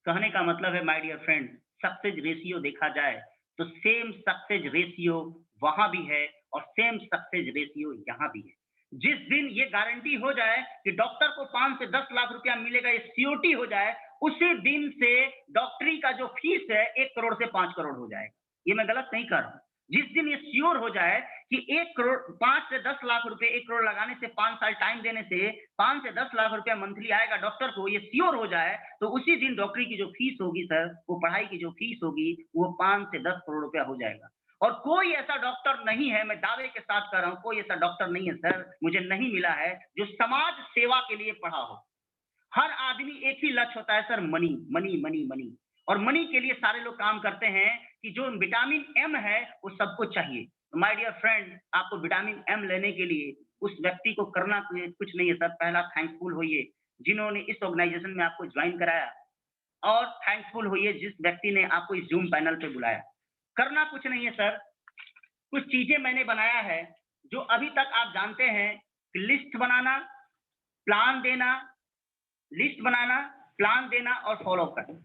कहने का मतलब है my dear friend, success ratio देखा जाए तो सेम सक्सेस रेशियो वहां भी है और सेम सक्सेस रेशियो यहाँ भी है। जिस दिन ये गारंटी हो जाए कि डॉक्टर को 5 से 10 लाख रुपया मिलेगा, ये सीओटी हो जाए, उसी दिन से डॉक्टरी का जो फीस है 1 करोड़ से 5 करोड़ हो जाएगा। ये मैं गलत नहीं कर रहा हूं। जिस दिन ये श्योर हो जाए कि 1 करोड़, 5 से 10 लाख रुपए, 1 करोड़ लगाने से 5 साल टाइम देने से 5 से 10 लाख रुपया मंथली आएगा डॉक्टर को, ये श्योर हो जाए, तो उसी दिन डॉक्टरी की जो फीस होगी सर, वो पढ़ाई की जो फीस होगी, वो 5 से 10 करोड़ रुपया हो जाएगा। और कोई ऐसा डॉक्टर नहीं है, मैं दावे के साथ कर रहा हूं, कोई ऐसा डॉक्टर नहीं है सर, मुझे नहीं मिला है, जो समाज सेवा के लिए पढ़ा हो। हर आदमी एक ही लक्ष्य होता है sir, money money money money, और मनी के लिए सारे लोग काम करते हैं कि जो विटामिन एम है वो सबको चाहिए। माय डियर फ्रेंड, आपको विटामिन एम लेने के लिए उस व्यक्ति को करना कुछ नहीं है सर। पहला थैंकफुल होइए जिन्होंने इस ऑर्गेनाइजेशन में आपको ज्वाइन कराया, और थैंकफुल होइए जिस व्यक्ति ने आपको इस जूम पैनल पे बुलाया। करना कुछ नहीं है सर, कुछ चीजें मैंने बनाया है जो अभी तक आप जानते हैं कि लिस्ट बनाना, प्लान देना, लिस्ट बनाना, प्लान देना और फॉलो करना,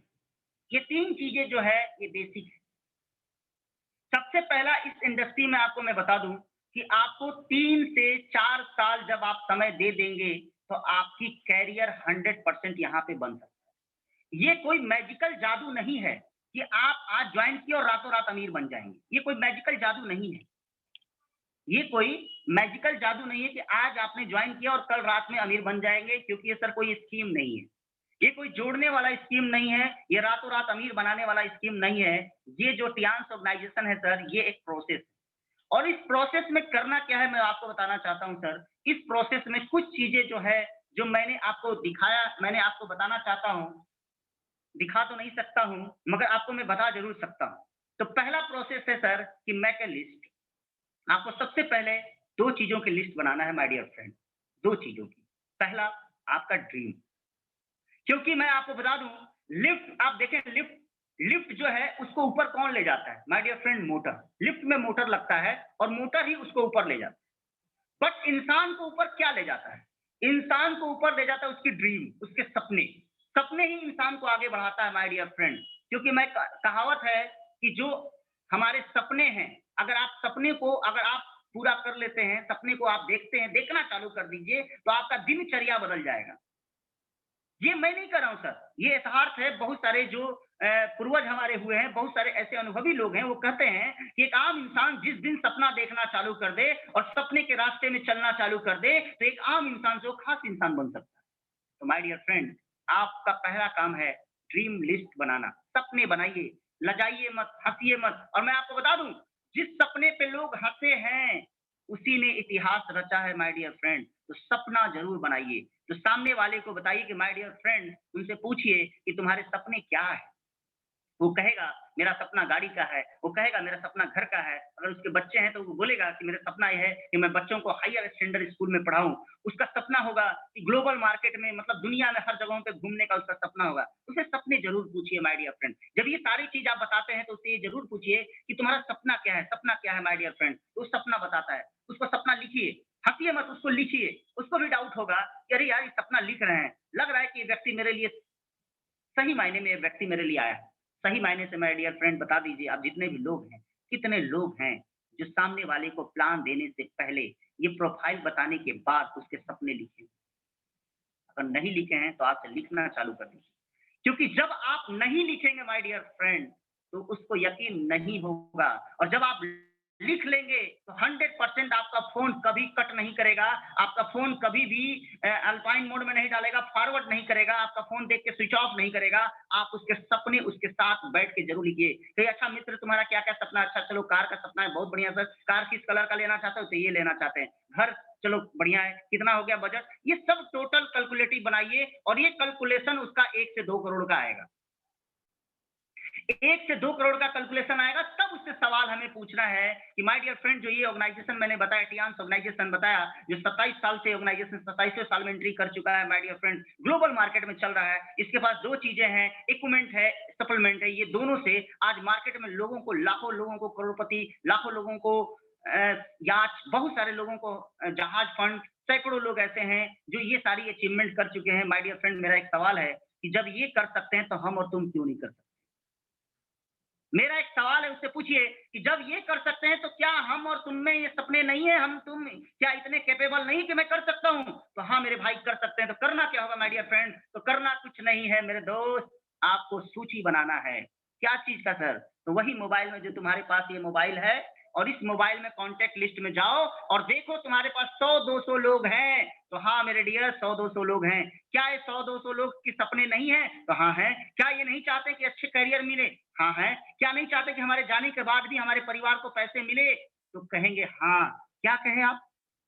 ये 3 चीजें जो है ये बेसिक है। सबसे पहला, इस इंडस्ट्री में आपको मैं बता दूं कि आपको 3 से 4 साल जब आप समय दे देंगे तो आपकी कैरियर 100% यहाँ पे बन सकता है। ये कोई मैजिकल जादू नहीं है कि आप आज ज्वाइन किए और रातों रात अमीर बन जाएंगे, ये कोई मैजिकल जादू नहीं है। ये कोई मैजिकल जादू नहीं है कि आज आपने ज्वाइन किया और कल रात में अमीर बन जाएंगे, क्योंकि ये सर कोई स्कीम नहीं है, ये कोई जोड़ने वाला स्कीम नहीं है, ये रातों रात अमीर बनाने वाला स्कीम नहीं है। ये जो टियांस ऑर्गेनाइजेशन है सर, ये एक प्रोसेस है, और इस प्रोसेस में करना क्या है मैं आपको बताना चाहता हूं सर। इस प्रोसेस में कुछ चीजें जो है, जो मैंने आपको दिखाया, मैंने आपको बताना चाहता हूं, दिखा तो नहीं सकता हूं मगर आपको मैं बता जरूर सकता हूं। तो पहला प्रोसेस है सर कि मेक ए लिस्ट। आपको सबसे पहले 2 चीजों की लिस्ट बनाना है माय डियर फ्रेंड, 2 चीजों की। पहला, आपका ड्रीम, क्योंकि मैं आपको बता दूं, लिफ्ट, आप देखें लिफ्ट, लिफ्ट जो है उसको ऊपर कौन ले जाता है my dear friend? Motor. Lift में मोटर लगता है और मोटर ही उसको ऊपर ले जाता है। बट इंसान को ऊपर क्या ले जाता है? इंसान को ऊपर ले जाता है उसकी ड्रीम, उसके सपने। सपने ही इंसान को आगे बढ़ाता है माय डियर फ्रेंड। क्योंकि मैं कहावत है कि जो हमारे सपने हैं, अगर आप सपने को अगर आप पूरा कर लेते हैं, सपने को आप देखते हैं, देखना चालू कर दीजिए, तो आपका दिनचर्या बदल जाएगा। ये मैं नहीं कर रहा हूं सर, ये यथार्थ है। बहुत सारे जो पूर्वज हमारे हुए हैं, बहुत सारे ऐसे अनुभवी लोग हैं, वो कहते हैं कि एक आम इंसान जिस दिन सपना देखना चालू कर दे और सपने के रास्ते में चलना चालू कर दे, तो एक आम इंसान से वो खास इंसान बन सकता है। तो माय डियर फ्रेंड, आपका पहला काम है ड्रीम लिस्ट बनाना। सपने बनाइए, लजाइए मत, हंसिए मत। और मैं आपको बता दूं, जिस सपने पे लोग हंसे हैं उसी ने इतिहास रचा है माय डियर फ्रेंड। तो सपना जरूर बनाइए। तो सामने वाले को बताइए कि माय डियर फ्रेंड, उनसे पूछिए कि तुम्हारे सपने क्या है। वो कहेगा मेरा सपना गाड़ी का है, वो कहेगा मेरा सपना घर का है। अगर उसके बच्चे हैं तो वो बोलेगा कि मेरा सपना ये है कि मैं बच्चों को हायर स्टैंडर्ड स्कूल में पढ़ाऊं। उसका सपना होगा कि ग्लोबल मार्केट में, मतलब दुनिया में हर जगहों पे घूमने का उसका सपना होगा। उसे सपने जरूर पूछिए माय डियर फ्रेंड। जब ये सारी चीज आप बताते हैं तो उससे ये जरूर पूछिए कि तुम्हारा सपना क्या है, सपना क्या है माय डियर फ्रेंड। तो वो सपना बताता है, उसको सपना लिखिए, हंसिए मत, उसको लिखिए। उसको भी डाउट होगा कि अरे यार ये सपना लिख रहे हैं, लग रहा है कि ये व्यक्ति मेरे लिए, सही मायने में ये व्यक्ति मेरे लिए आया है। सही मायने से माय डियर फ्रेंड बता दीजिए, आप जितने भी लोग हैं, कितने लोग हैं जो सामने वाले को प्लान देने से पहले, ये प्रोफाइल बताने के बाद उसके सपने लिखे? अगर नहीं लिखे हैं तो आपसे लिखना चालू कर दीजिए। क्योंकि जब आप नहीं लिखेंगे माय डियर फ्रेंड, तो उसको यकीन नहीं होगा। और जब आप लिख लेंगे तो 100% आपका फ़ोन कभी कट नहीं करेगा, आपका फ़ोन कभी भी अल्पाइन मोड में नहीं डालेगा, फॉरवर्ड नहीं करेगा, आपका फ़ोन देख के स्विच ऑफ नहीं करेगा। आप उसके सपने अपने उसके साथ बैठ के जरूर लिखिए। तो अच्छा मित्र तुम्हारा क्या-क्या सपना? अच्छा चलो कार का सपना है, बहुत बढ़िया सर। कार किस कलर का लेना चाहते हो? तो ये लेना चाहते हैं। घर चलो बढ़िया है, कितना हो गया बजट? ये सब टोटल कैलकुलेटिव बनाइए और ये कैलकुलेशन उसका 1 से 2 करोड़ का आएगा। 1 से 2 करोड़ का कैलकुलेशन आएगा, तब उससे सवाल हमें पूछना है कि माय डियर फ्रेंड जो ये ऑर्गेनाइजेशन मैंने बताया, टियान्स ऑर्गेनाइजेशन बताया, जो 27 साल से ऑर्गेनाइजेशन 27वें साल में एंट्री कर चुका है my dear friend, global market में चल रहा है। इसके पास 2 चीजें हैं, इक्विपमेंट है, सप्लीमेंट है। ये दोनों से आज मार्केट में लोगों को, लाखों लोगों को करोड़पति, लाखों लोगों को याच, बहुत सारे लोगों को जहाज फंड, सैकड़ों लोग ऐसे हैं जो ये सारी अचीवमेंट कर चुके हैं। माय डियर फ्रेंड मेरा एक सवाल है कि जब ये कर सकते हैं तो हम और तुम क्यों नहीं कर सकते? मेरा एक सवाल है उससे पूछिए कि जब ये कर सकते हैं तो क्या हम और तुम में ये सपने नहीं है, हम तुम क्या इतने कैपेबल नहीं कि मैं कर सकता हूँ? तो हाँ मेरे भाई कर सकते हैं। तो करना क्या होगा माय डियर फ्रेंड? तो करना कुछ नहीं है मेरे दोस्त, आपको सूची बनाना है। क्या चीज़ का सर? तो वही मोबाइल में, जो तुम्हारे पास ये मोबाइल है, और इस मोबाइल में कॉन्टैक्ट लिस्ट में जाओ और देखो तुम्हारे पास 100-200 लोग हैं। तो हाँ मेरे डियर 100-200 लोग हैं। क्या ये 100-200 लोग के सपने नहीं हैं? तो हाँ हैं। क्या ये नहीं चाहते कि अच्छे करियर मिले? हाँ है। क्या नहीं चाहते कि हमारे जाने के बाद भी हमारे परिवार को पैसे मिले? तो कहेंगे हाँ। क्या कहें आप?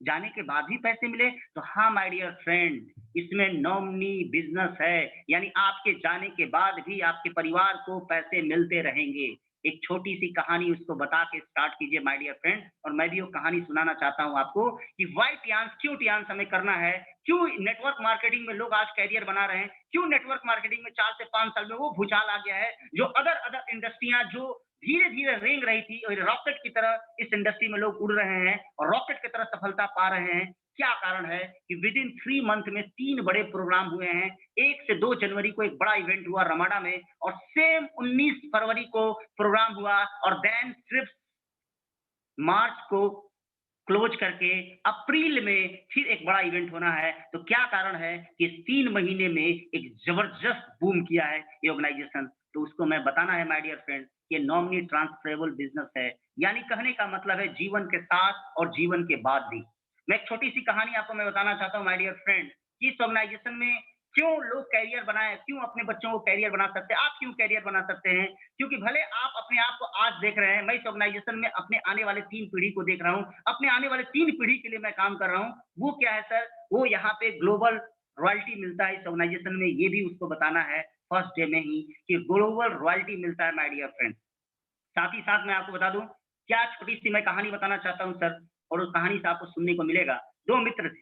जाने के बाद भी पैसे मिले? तो हाँ माय डियर फ्रेंड, इसमें नॉमिनी बिज़नेस है, यानी आपके जाने के बाद भी आपके परिवार को पैसे मिलते रहेंगे। एक छोटी-सी कहानी उसको बता के स्टार्ट कीजिए माय डियर फ्रेंड, और मैं भी वो कहानी सुनाना चाहता हूँ आपको कि व्हाई टियान्स, क्यों टियान्स हमें करना है? क्यों नेटवर्क मार्केटिंग में लोग आज करियर बना रहे हैं? क्यों नेटवर्क मार्केटिंग में 4 से 5 साल में वो भूचाल आ गया है, जो अदर अदर इंडस्ट्रियाँ जो धीरे-धीरे रेंग रही थी और रॉकेट की तरह इस इंडस्ट्री में लोग उड़ रहे हैं और रॉकेट की तरह सफलता पा रहे हैं। क्या कारण है कि विदिन 3 मंथ में 3 बड़े प्रोग्राम हुए हैं। 1 से 2 जनवरी को एक बड़ा इवेंट हुआ रमाडा में, और सेम 19 फरवरी को प्रोग्राम हुआ, और देन सिर्फ मार्च को क्लोज करके अप्रैल में फिर एक बड़ा इवेंट होना है। तो क्या कारण है कि इस 3 महीने में एक जबरदस्त बूम किया है ये ऑर्गेनाइजेशन। तो उसको मैं बताना है माय डियर फ्रेंड, ये नॉमिनी ट्रांसफरेबल बिज़नेस है। यानी कहने का मतलब है जीवन के साथ और जीवन के बाद भी। मैं एक छोटी-सी कहानी आपको मैं बताना चाहता हूँ माय डियर फ्रेंड, कि इस ऑर्गेनाइजेशन में क्यों लोग करियर बनाएँ, क्यों अपने बच्चों को करियर बना सकते हैं, आप क्यों करियर बना सकते हैं? क्योंकि भले आप अपने आप को आज देख रहे हैं, मैं इस ऑर्गेनाइजेशन में अपने आने वाले 3 पीढ़ी को देख रहा हूँ, अपने आने वाले 3 पीढ़ी के लिए मैं काम कर रहा हूँ। वो क्या है सर? वो यहाँ पे ग्लोबल रॉयल्टी मिलता है इस ऑर्गेनाइजेशन में, ये भी उसको बताना है फर्स्ट डे में ही कि ग्लोबल रॉयल्टी मिलता है माय डियर फ्रेंड। साथ ही साथ मैं आपको बता दूँ, क्या छोटी-सी मैं कहानी बताना चाहता हूँ सर, और उस कहानी से आपको सुनने को मिलेगा। 2 मित्र थे,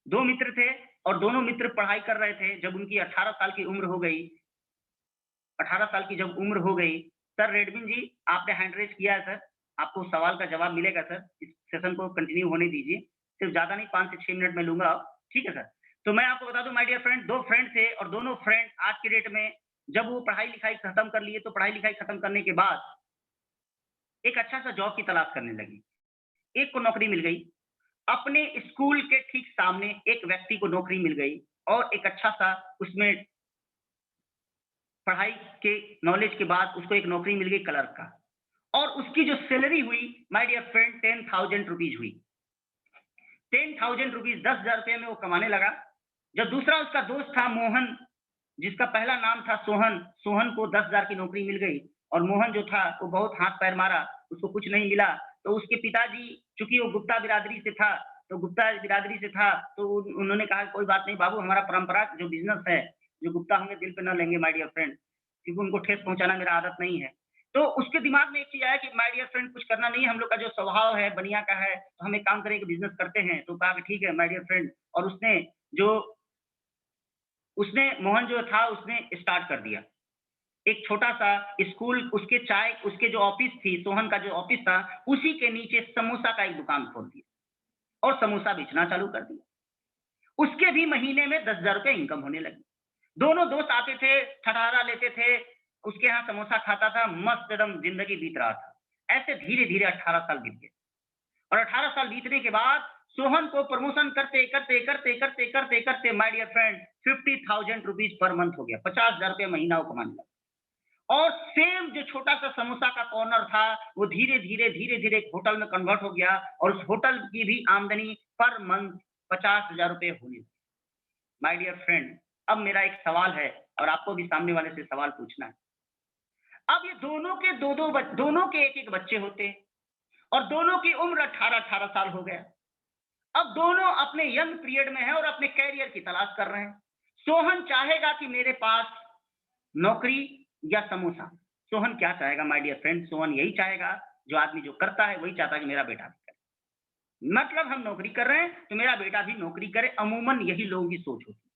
2 मित्र थे और दोनों मित्र पढ़ाई कर रहे थे। जब उनकी 18 साल की उम्र हो गई, 18 साल की जब उम्र हो गई, सर रेडमिन जी आपने हैंड रेज़ किया है सर, आपको सवाल का जवाब मिलेगा सर, इस सेशन को कंटिन्यू होने दीजिए। सिर्फ ज़्यादा नहीं, 5 से 6 मिनट मैं लूँगा, ठीक है सर? तो मैं आपको बता दूँ माय डियर फ्रेंड, 2 फ्रेंड थे और दोनों फ्रेंड आज की डेट में जब वो पढ़ाई-लिखाई खत्म कर लिए, तो पढ़ाई-लिखाई खत्म करने के बाद एक अच्छा-सा जॉब की तलाश करने लगे। एक को नौकरी मिल गई, अपने स्कूल के ठीक सामने एक व्यक्ति को नौकरी मिल गई, और एक अच्छा-सा उसमें पढ़ाई के नॉलेज के बाद उसको एक नौकरी मिल गई क्लर्क का, और उसकी जो सैलरी हुई माय डियर फ्रेंड 10,000 रुपीज़ हुई। 10,000 रुपीज़, 10,000 रुपए में वो कमाने लगा। जब दूसरा उसका दोस्त था मोहन, जिसका पहला नाम था सोहन, सोहन को 10,000 की नौकरी मिल गई, और मोहन जो था वो बहुत हाथ-पैर मारा, उसको कुछ नहीं मिला। तो उसके पिताजी, चूँकि वो गुप्ता बिरादरी से था, तो गुप्ता बिरादरी से था, तो उन्होंने कहा कोई बात नहीं बाबू, हमारा परंपरा जो बिज़नेस है, जो गुप्ता होंगे दिल पे ना लेंगे माय डियर फ्रेंड, क्योंकि उनको ठेस पहुँचाना मेरा आदत नहीं है। तो उसके दिमाग में एक चीज़ आया कि माय डियर फ्रेंड कुछ करना नहीं है, हम लोग का जो स्वभाव है बनिया का है, तो हम एक काम करें कि बिज़नेस करते हैं। तो कहा कि ठीक है माय डियर फ्रेंड, और जो उसने मोहन जो था उसने स्टार्ट कर दिया। एक छोटा-सा स्कूल, उसके चाय, उसके जो ऑफ़िस थी, सोहन का जो ऑफ़िस था, उसी के नीचे समोसा का एक दुकान खोल दिया और समोसा बेचना चालू कर दिया। उसके भी महीने में 10,000 रुपए इनकम होने लगी। दोनों दोस्त आते थे, ठठहारा लेते थे, उसके यहाँ समोसा खाता था, मस्त एकदम ज़िंदगी बीत रहा था। ऐसे धीरे-धीरे 18 साल बीत गए, और 18 साल बीतने के बाद सोहन को प्रमोशन करते my dear friend 50,000 rupees per month हो गया, 50,000 रुपए महीना वो कमाने लगा। और सेम जो छोटा-सा समोसा का कॉर्नर था, वो धीरे-धीरे एक होटल में कन्वर्ट हो गया, और उस होटल की भी आमदनी पर मंथ 50,000 रुपए होने लगी। माय डियर फ्रेंड, अब मेरा एक सवाल है और आपको भी सामने वाले से सवाल पूछना है। अब ये दोनों के एक-एक बच्चे होते हैं और दोनों की उम्र 18-18 साल हो गया। अब दोनों अपने यंग पीरियड में हैं और अपने करियर की तलाश कर रहे हैं। सोहन चाहेगा कि मेरे पास नौकरी या समोसा। सोहन क्या चाहेगा माय डियर फ्रेंड? सोहन यही चाहेगा, जो आदमी जो करता है वही चाहता है कि मेरा बेटा भी करे। मतलब हम नौकरी कर रहे हैं तो मेरा बेटा भी नौकरी करे, अमूमन यही लोगों की सोच होती है।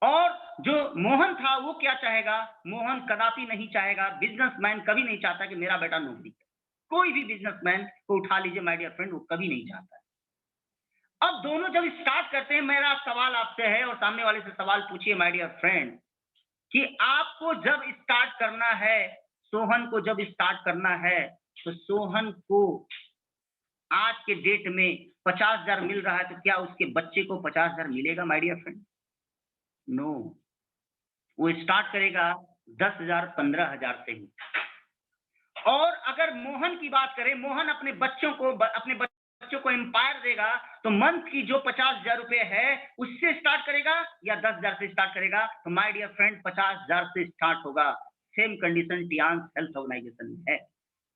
और जो मोहन था वो क्या चाहेगा? मोहन कदापि नहीं चाहेगा, बिज़नेसमैन कभी नहीं चाहता कि मेरा बेटा नौकरी करे। कोई भी बिज़नेसमैन को उठा लीजिए माय डियर फ्रेंड, वो कभी नहीं चाहता है। अब दोनों जब स्टार्ट करते हैं, मेरा सवाल आपसे है और सामने वाले से सवाल पूछिए माय डियर फ्रेंड, कि आपको जब स्टार्ट करना है, सोहन को जब स्टार्ट करना है, तो सोहन को आज के डेट में 50,000 मिल रहा है, तो क्या उसके बच्चे को 50,000 मिलेगा माय डियर फ्रेंड? नो। वो स्टार्ट करेगा 10,000 15,000 से ही। और अगर मोहन की बात करें, मोहन अपने बच्चों को एम्पायर देगा, तो मंथ की जो 50,000 रुपए है, उससे स्टार्ट करेगा या 10,000 से स्टार्ट करेगा? तो माय डियर फ्रेंड 50,000 से स्टार्ट होगा। सेम कंडीशन टियान्स हेल्थ ऑर्गेनाइजेशन में है।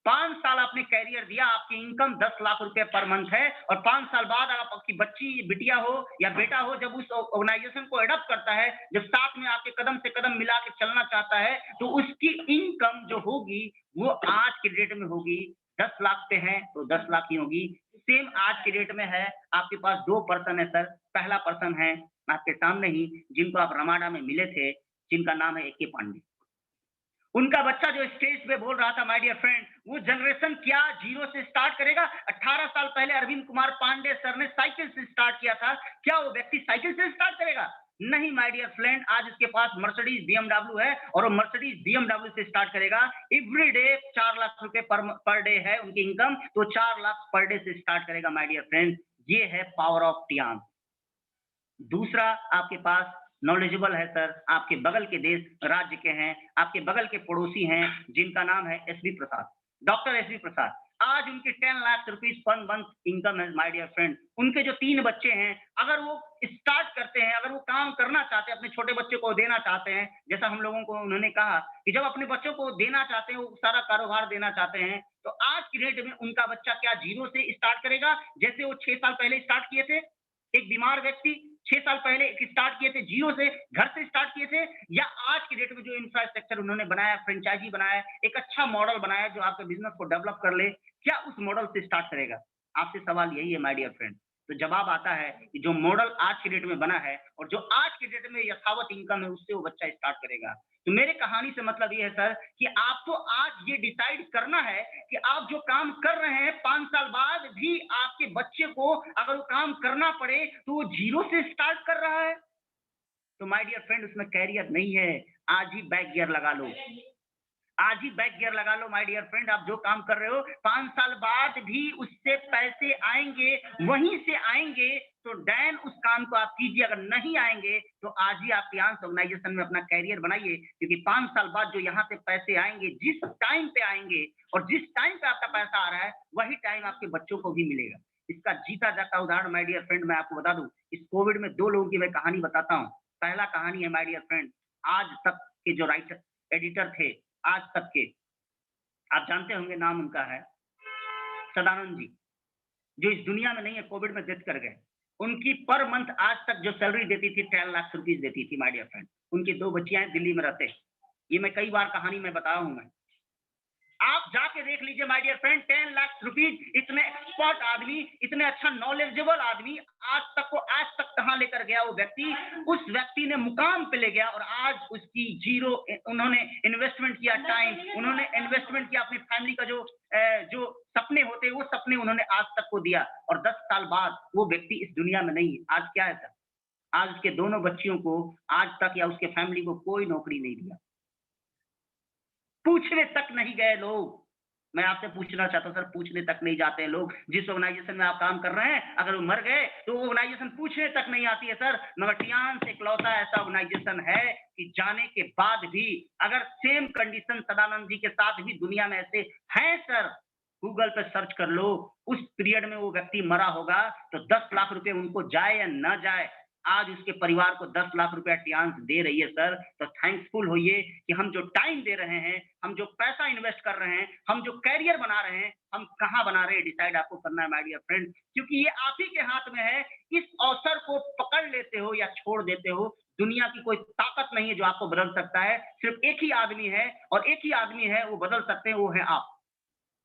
5 साल आपने कैरियर दिया, आपकी इनकम 10 लाख रुपए पर मंथ है और 5 साल बाद आपकी बच्ची, बिटिया हो या बेटा हो, जब उस ऑर्गेनाइजेशन को एडॉप्ट करता है, जब साथ में आपके कदम से कदम मिला के चलना चाहता है, तो उसकी इनकम जो होगी, वो आज के डेट में होगी 10 लाख पे है, तो 10 लाख ही होगी। सेम आज के डेट में है, आपके पास 2 पर्सन है सर। पहला पर्सन है आपके सामने ही, जिनको आप रमाडा में मिले थे, जिनका नाम है ए.के. पांडे। उनका बच्चा जो स्टेज पे बोल रहा था माय डियर फ्रेंड, वो जनरेशन क्या जीरो से स्टार्ट करेगा? 18 साल पहले अरविंद कुमार पांडे सर ने साइकिल से स्टार्ट किया था। क्या वो व्यक्ति साइकिल से स्टार्ट करेगा? नहीं माय डियर फ्रेंड, आज उसके पास मर्सिडीज बीएमडब्ल्यू है और वो मर्सिडीज बीएमडब्ल्यू से स्टार्ट करेगा। एवरी डे 4 लाख रुपए पर डे है उनकी इनकम, तो 4 लाख पर डे से स्टार्ट करेगा माय डियर फ्रेंड। ये है पावर ऑफ टियान। दूसरा, आपके पास नॉलेजेबल है सर, आपके बगल के देश राज्य के हैं, आपके बगल के पड़ोसी हैं, जिनका नाम है एसबी प्रसाद, डॉक्टर एसबी प्रसाद। आज उनकी 10 lakh rupees per month income है माय डियर फ्रेंड। उनके जो 3 बच्चे हैं, अगर वो स्टार्ट करते हैं, अगर वो काम करना चाहते हैं, अपने छोटे बच्चे को देना चाहते हैं, जैसा हम लोगों को उन्होंने कहा कि जब अपने बच्चों को देना चाहते हैं, वो सारा कारोबार देना चाहते हैं, तो आज की डेट में उनका बच्चा क्या जीरो से स्टार्ट करेगा, जैसे वो 6 साल पहले स्टार्ट किए थे? एक बीमार व्यक्ति 6 साल पहले एक स्टार्ट किए थे जीरो से, घर से स्टार्ट किए थे, या आज की डेट में जो इंफ्रास्ट्रक्चर उन्होंने बनाया, फ्रेंचाइजी बनाया, एक अच्छा मॉडल बनाया जो आपके बिज़नेस को डेवलप कर ले, क्या उस मॉडल से स्टार्ट करेगा? आपसे सवाल यही है माय डियर फ्रेंड। तो जवाब आता है कि जो मॉडल आज की डेट में बना है और जो आज की डेट में यथावत इनकम है, उससे वो बच्चा स्टार्ट करेगा। तो मेरे कहानी से मतलब ये है सर, कि आपको आज ये डिसाइड करना है कि आप जो काम कर रहे हैं 5 साल बाद भी आपके बच्चे को अगर वो काम करना पड़े, तो वो जीरो से स्टार्ट कर रहा है। तो माय डियर फ्रेंड, उसमें कैरियर नहीं है। आज ही बैक गियर लगा लो। आज ही बैक गियर लगा लो माय डियर फ्रेंड। आप जो काम कर रहे हो 5 साल बाद भी उससे पैसे आएंगे, वहीं से आएंगे, तो डैन उस काम को आप कीजिए। अगर नहीं आएंगे तो आज ही आप टियान्स ऑर्गेनाइजेशन में अपना कैरियर बनाइए, क्योंकि 5 साल बाद जो यहाँ से पैसे आएंगे, जिस टाइम पे आएंगे और जिस टाइम पे आपका पैसा आ रहा है, वही टाइम आपके बच्चों को भी मिलेगा। इसका जीता जाता उदाहरण माय डियर फ्रेंड मैं आपको बता दूं। इस कोविड में 2 लोगों की मैं कहानी बताता हूँ। पहला कहानी है माय डियर फ्रेंड, आज तक के जो राइटर एडिटर थे, आज तक के, आप जानते होंगे नाम उनका है सदानंद जी, जो इस दुनिया में नहीं है, कोविड में डेथ कर गए। उनकी पर मंथ आज तक जो सैलरी देती थी 10 लाख रुपीस देती थी माय डियर फ्रेंड। उनकी 2 बच्चियां हैं, दिल्ली में रहते हैं। ये मैं कई बार कहानी में बताया हूं मैं। आप जाके देख लीजिए my dear friend, 10 lakh rupees, इतने एक्सपर्ट आदमी, इतने अच्छा नॉलेजेबल आदमी, आज तक कहां लेकर गया वो व्यक्ति? उस व्यक्ति ने मुकाम पे ले गया और आज उसकी जीरो, उन्होंने इन्वेस्टमेंट किया टाइम, उन्होंने इन्वेस्टमेंट किया अपनी फैमिली का जो सपने होते हैं, वो सपने उन्होंने आज तक को दिया और 10 साल बाद वो व्यक्ति इस दुनिया में नहीं है। आज क्या है सर? आज उसके दोनों बच्चियों को आज तक या उसके फैमिली को कोई नौकरी नहीं दिया। पूछने तक नहीं गए लोग। मैं आपसे पूछना चाहता हूँ सर, पूछने तक नहीं जाते हैं लोग। जिस ऑर्गेनाइजेशन में आप काम कर रहे हैं, अगर वो मर गए तो वो ऑर्गेनाइजेशन पूछने तक नहीं आती है सर। मगर टियान्स इकलौता ऐसा ऑर्गेनाइजेशन है कि जाने के बाद भी अगर सेम कंडीशन सदानंद जी के साथ भी दुनिया में ऐसे हैं सर, गूगल पे सर्च कर लो, उस पीरियड में वो व्यक्ति मरा होगा तो 10 लाख रुपए उनको जाए या ना जाए, आज उसके परिवार को 10 लाख रुपया टियांस दे रही है सर, तो थैंकफुल होइए कि हम जो टाइम दे रहे हैं, हम जो पैसा इन्वेस्ट कर रहे हैं, हम जो करियर बना रहे हैं, हम कहाँ बना रहे हैं डिसाइड आपको करना है माय डियर फ्रेंड, क्योंकि ये आप ही के हाथ में है। इस अवसर को पकड़ लेते हो या छोड़ देते हो, दुनिया की कोई ताकत नहीं है जो आपको बदल सकता है, सिर्फ एक ही आदमी है और एक ही आदमी है वो बदल सकते हैं, वो है आप।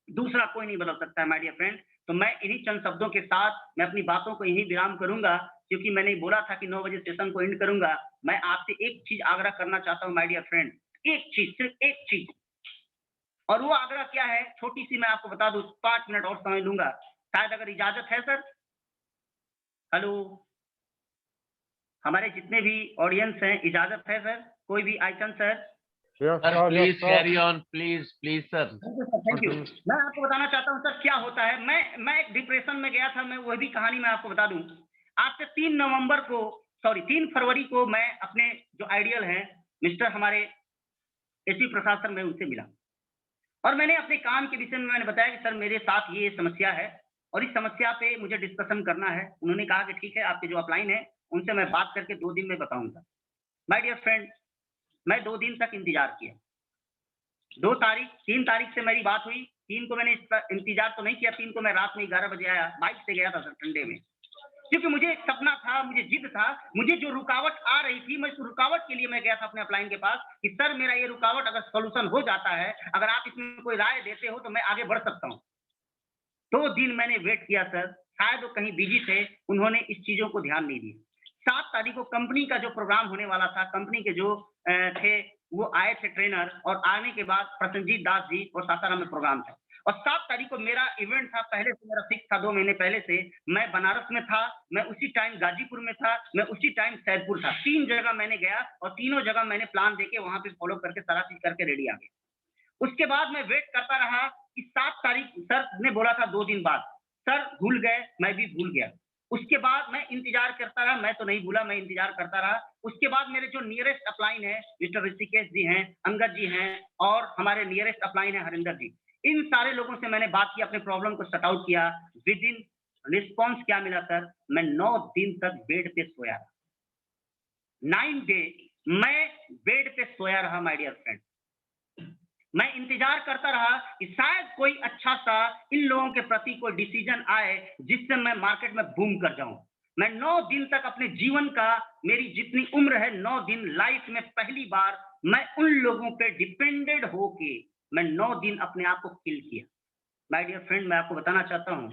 दूसरा कोई नहीं बदल सकता है माय डियर फ्रेंड। तो मैं इन्हीं चंद शब्दों के साथ मैं अपनी बातों को यहीं विराम करूँगा, क्योंकि मैंने बोला था कि 9 बजे सेशन को एंड करूँगा। मैं आपसे एक चीज़ आग्रह करना चाहता हूँ माय डियर फ्रेंड, एक चीज़, सिर्फ एक चीज़, और वो आग्रह क्या है, छोटी-सी मैं आपको बता दूँ, 5 मिनट और समय लूँगा। शायद अगर इजाज़त है सर? हेलो? हमारे जितने भी ऑडियंस हैं, इजाज़त है सर? कोई भी icon sir?
Yes,
Sir,
sir, yes,
please
sir.
carry on. Please, sir.
Thank you sir, thank you. मैं आपको बताना चाहता हूँ सर क्या होता है, मैं एक डिप्रेशन में गया था, मैं वह भी कहानी मैं आपको बता दूँ। आज से 3 फरवरी को मैं अपने जो आइडियल हैं, मिस्टर हमारे एसपी प्रसाद सर, मैं उनसे मिला और मैंने अपने काम के विषय में मैंने बताया कि सर मेरे साथ ये समस्या है और इस समस्या पे मुझे डिस्कशन करना है। उन्होंने कहा कि ठीक है, आपके जो अपलाइन है, उनसे मैं बात करके 2 दिन में बताऊँगा। माय डियर फ्रेंड, मैं 2 दिन तक इंतज़ार किया। 3 तारीख से मेरी बात हुई, 3 को मैंने इसका इंतज़ार तो नहीं किया, 3 को मैं रात में 11 बजे आया, बाइक से गया था सर ठंडे में। क्योंकि मुझे एक सपना था, मुझे जिद था, मुझे जो रुकावट आ रही थी, मैं उस रुकावट के लिए मैं गया था अपने अपलाइन के पास कि सर मेरा ये रुकावट अगर सॉल्यूशन हो जाता है, अगर आप इसमें कोई राय देते हो तो मैं आगे बढ़ सकता हूँ। 2 दिन मैंने वेट किया सर, शायद वो कहीं बिज़ी थे, उन्होंने इस चीज़ों को ध्यान नहीं दिया। 7 तारीख को कंपनी का जो प्रोग्राम होने वाला था, कंपनी के जो थे, वो आए थे ट्रेनर, और आने के बाद प्रसन्नजीत दास जी और सासाराम में प्रोग्राम था। और 7 तारीख को मेरा इवेंट था, पहले से मेरा फिक्स था 2 महीने पहले से। मैं बनारस में था, मैं उसी टाइम गाजीपुर में था, मैं उसी टाइम सैदपुर था। 3 जगह मैंने गया और तीनों जगह मैंने प्लान देके वहाँ पे फॉलो करके सारा चीज़ करके रेडी आ गया। उसके बाद मैं वेट करता रहा कि 7 तारीख सर ने बोला था 2 दिन बाद। सर भूल गए, मैं भी भूल गया। उसके बाद मैं इंतज़ार करता रहा, मैं तो नहीं भूला, मैं इंतज़ार करता रहा। उसके बाद मेरे जो नियरेस्ट अपलाइन है, मिस्टर ऋषिकेश जी हैं, अंगद जी हैं और हमारे नियरेस्ट अपलाइन है हरिंदर जी। इन सारे लोगों से मैंने बात की, अपने प्रॉब्लम को सॉर्ट आउट किया। विदिन रिस्पॉन्स क्या मिला सर? मैं 9 दिन तक बेड पे सोया रहा। 9 डे मैं बेड पे सोया रहा माय डियर फ्रेंड। मैं इंतजार करता रहा कि शायद कोई अच्छा सा इन लोगों के प्रति कोई डिसीजन आए जिससे मैं मार्केट में बूम कर जाऊं। मैं 9 दिन तक अपने जीवन का, मेरी जितनी उम्र है 9 दिन लाइफ में पहली बार मैं उन लोगों पे डिपेंडेड होके मैं 9 दिन अपने आप को किल किया। माय डियर फ्रेंड, मैं आपको बताना चाहता हूँ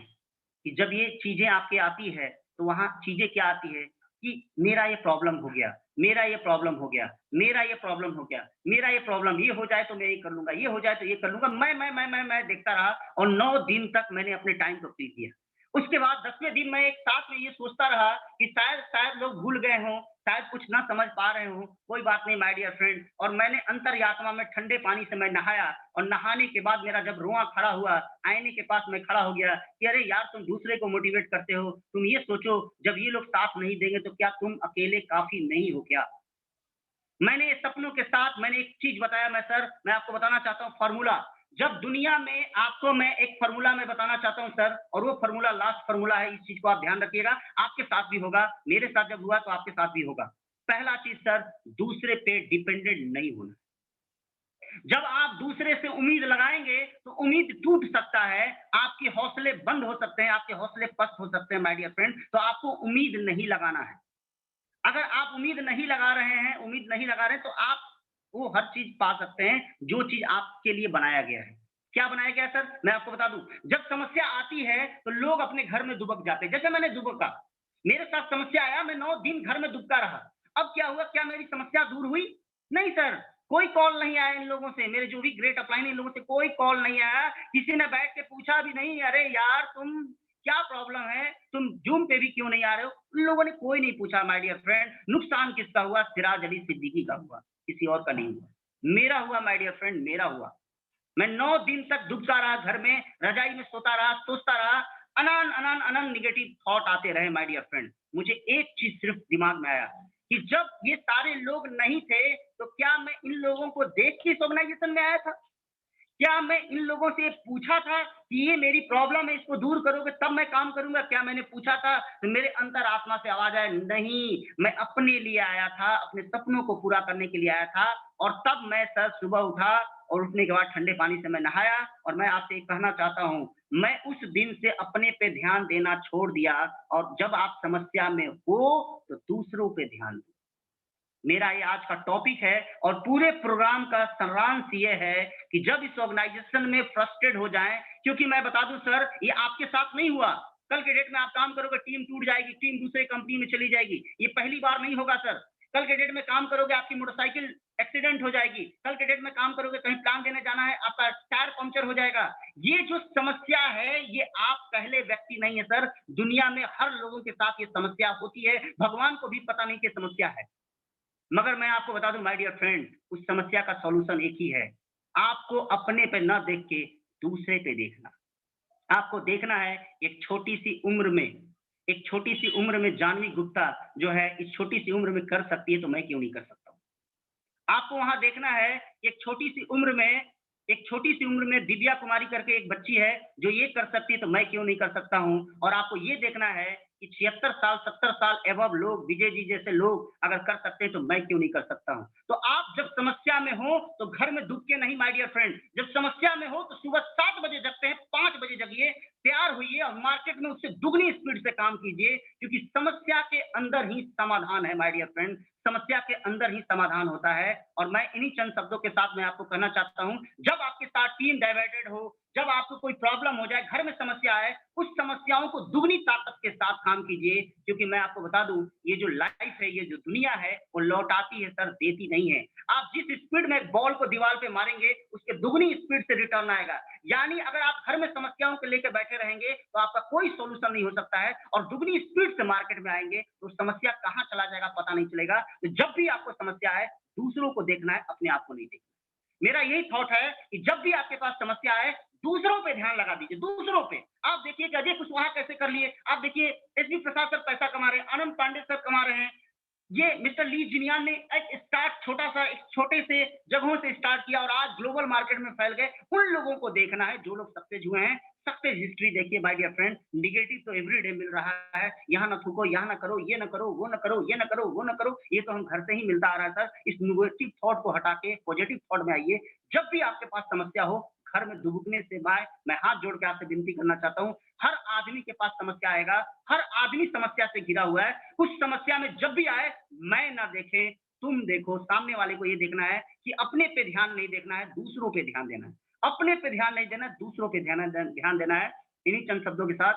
कि जब ये चीजें आपके आती है तो वहाँ चीजें क्या आती है कि मेरा ये प्रॉब्लम हो गया, मेरा ये प्रॉब्लम हो गया, मेरा ये प्रॉब्लम हो गया, मेरा ये प्रॉब्लम, ये हो जाए तो मैं ये कर लूंगा, ये हो जाए तो ये कर लूंगा। मैं देखता रहा और 9 दिन तक मैंने अपने टाइम को पी दिया। उसके बाद 10वें दिन मैं एक साथ में ये सोचता रहा कि शायद लोग भूल गए हों, शायद कुछ ना समझ पा रहे हों, कोई बात नहीं माय डियर फ्रेंड। और मैंने अंतर्यात्मा में ठंडे पानी से मैं नहाया और नहाने के बाद मेरा जब रोआ खड़ा हुआ, आईने के पास मैं खड़ा हो गया कि अरे यार, तुम दूसरे को मोटिवेट करते हो, तुम ये सोचो जब ये लोग साथ नहीं देंगे तो क्या तुम अकेले काफ़ी नहीं हो क्या? मैंने ये सपनों के साथ मैंने एक चीज़ बताया, मैं आपको बताना चाहता हूँ फ़ॉर्मूला। जब दुनिया में आपको मैं एक फ़ॉर्मूला मैं बताना चाहता हूँ सर, और वो फ़ॉर्मूला लास्ट फ़ॉर्मूला है, इस चीज़ को आप ध्यान रखिएगा, आपके साथ भी होगा, मेरे साथ जब हुआ तो आपके साथ भी होगा। पहला चीज़ सर, दूसरे पे डिपेंडेंट नहीं होना। जब आप दूसरे से उम्मीद लगाएँगे, तो उम्मीद टूट सकता है, आपके हौसले बंद हो सकते हैं, आपके हौसले पस्त हो सकते हैं माय डियर फ्रेंड, तो आपको उम्मीद नहीं लगाना है। अगर आप उम्मीद नहीं लगा रहे हैं, तो आप वो हर चीज़ पा सकते हैं, जो चीज़ आपके लिए बनाया गया है। क्या बनाया गया है सर? मैं आपको बता दूँ, जब समस्या आती है, तो लोग अपने घर में दुबक जाते हैं। जैसे मैंने दुबका, मेरे साथ समस्या आया, मैं 9 दिन घर में दुबका रहा। अब क्या हुआ? क्या मेरी समस्या दूर हुई? नहीं सर, कोई कॉल नहीं आया इन लोगों से, मेरे जो भी ग्रेट अपलाइन इन लोगों से कोई कॉल नहीं आया, किसी ने बैठ के पूछा भी नहीं, "अरे यार, तुम क्या प्रॉब्लम है? तुम ज़ूम पे भी क्यों नहीं आ रहे हो?" उन लोगों ने कोई नहीं पूछा माय डियर फ्रेंड। नुकसान किसका हुआ? सिराज अली सिद्दीकी का हुआ, किसी और का नहीं हुआ। मेरा हुआ माय डियर फ्रेंड, मेरा हुआ। मैं 9 दिन तक डूबता रहा घर में, रज़ाई में सोता रहा, सोचता रहा, अनंत नेगेटिव थॉट आते रहे माय डियर फ्रेंड। मुझे एक चीज़ सिर्फ दिमाग में आया कि जब ये सारे लोग नहीं थे, तो क्या मैं इन लोगों को देख के इस ऑर्गनाइज़ेशन में आया था? क्या मैं इन लोगों से पूछा था कि ये मेरी प्रॉब्लम है, इसको दूर करोगे तब मैं काम करूँगा? क्या मैंने पूछा था? तो मेरे अंतरात्मा से आवाज़ आया, नहीं, मैं अपने लिए आया था, अपने सपनों को पूरा करने के लिए आया था। और तब मैं सर सुबह उठा और उठने के बाद ठंडे पानी से मैं नहाया और मैं आपसे एक कहना चाहता हूँ, मैं उस दिन से अपने पे ध्यान देना छोड़ दिया और जब आप समस्या में हो, तो दूसरों पे ध्यान दो। मेरा ये आज का टॉपिक है और पूरे प्रोग्राम का सारांश ये है कि जब इस ऑर्गेनाइजेशन में फ्रस्ट्रेट हो जाएँ, क्योंकि मैं बता दूँ सर, ये आपके साथ नहीं हुआ। कल के डेट में आप काम करोगे, टीम टूट जाएगी, टीम दूसरे कंपनी में चली जाएगी। ये पहली बार नहीं होगा सर। कल के डेट में काम करोगे, आपकी मोटरसाइकिल एक्सीडेंट हो जाएगी। कल के डेट में काम करोगे, कहीं प्लान देने जाना है, आपका टायर पंक्चर हो जाएगा। ये जो समस्या है, ये आप पहले व्यक्ति नहीं है सर, दुनिया में हर लोगों के साथ ये समस्या होती है। भगवान को भी पता नहीं कि समस्या है। मगर मैं आपको बता दूं माय डियर फ्रेंड, उस समस्या का सॉल्यूशन एक ही है। आपको अपने पे ना देख के दूसरे पे देखना। आपको देखना है एक छोटी-सी उम्र में जाह्नवी गुप्ता जो है इस छोटी-सी उम्र में कर सकती है तो मैं क्यों नहीं कर सकता हूँ? आपको वहाँ देखना है एक छोटी-सी उम्र में एक छोटी-सी उम्र में दिव्या कुमारी करके एक बच्ची है, जो ये कर सकती है तो मैं क्यों नहीं कर सकता हूँ? और आपको ये देखना है कि 76 साल, 70 साल एबव लोग, विजय जी जैसे लोग अगर कर सकते हैं तो मैं क्यों नहीं कर सकता हूँ? तो आप जब समस्या में हो, तो घर में दुब के नहीं माय डियर फ्रेंड। जब समस्या में हो तो सुबह 7 बजे जगते हैं, 5 बजे जगिए, तैयार होइए और मार्केट में उससे दुगनी स्पीड से काम कीजिए, क्योंकि समस्या के अंदर ही समाधान है माय डियर फ्रेंड। समस्या के अंदर ही समाधान होता है और मैं इन्हीं चंद शब्दों के साथ मैं आपको कहना चाहता हूँ, जब आपके साथ टीम डाइवर्टेड हो, जब आपको कोई प्रॉब्लम हो जाए, घर में समस्या आए, उस समस्याओं को दुगनी ताकत के साथ काम कीजिए, क्योंकि मैं आपको बता दूँ, ये जो लाइफ है, ये जो दुनिया है, वो लौटाती है सर, देती नहीं है। आप जिस स्पीड में बॉल को दीवार पे मारेंगे, उसके दुगनी स्पीड से रिटर्न आएगा। यानी अगर आप घर में समस्याओं को लेकर बैठे रहेंगे, तो आपका कोई सॉल्यूशन नहीं हो सकता है और दुगनी स्पीड से मार्केट में आएँगे, तो समस्या कहाँ चला जाएगा पता नहीं चलेगा। तो जब भी आपको समस्या आए, दूसरों को देखना है, अपने आप को नहीं देखना। मेरा यही थॉट है कि जब भी आपके पास समस्या आए, दूसरों पे ध्यान लगा दीजिए, दूसरों पे। आप देखिए कि अजय कुशवाहा कैसे कर लिए, आप देखिए एसबी प्रसाद सर पैसा कमा रहे हैं, आनंद पांडे सर कमा रहे हैं। ये मिस्टर ली जिनियान ने एक स्टार्ट छोटा-सा एक छोटे से जगहों से स्टार्ट किया और आज ग्लोबल मार्केट में फैल गए। उन लोगों को देखना है जो लोग सक्सेस हुए हैं। सक्सेस हिस्ट्री देखिए माय डियर फ्रेंड, नेगेटिव तो एवरीडे मिल रहा है। यहाँ ना थूको, यहाँ ना करो, ये ना करो, वो ना करो, ये ना करो, वो ना करो। ये तो हम घर से ही मिलता आ रहा है सर। इस नेगेटिव थॉट को हटा के पॉजिटिव थॉट में आइए। जब भी आपके पास समस्या हो, घर में दुबकने से मैं हाथ जोड़ के आपसे विनती करना चाहता हूँ, हर आदमी के पास समस्या आएगा, हर आदमी समस्या से घिरा हुआ है। उस समस्या में जब भी आए, मैं ना देखें, तुम देखो, सामने वाले को ये देखना है कि अपने पे ध्यान नहीं देखना है, दूसरों पे ध्यान देना है। अपने पे ध्यान नहीं देना है, दूसरों पे ध्यान देना है। इन्हीं चंद शब्दों के साथ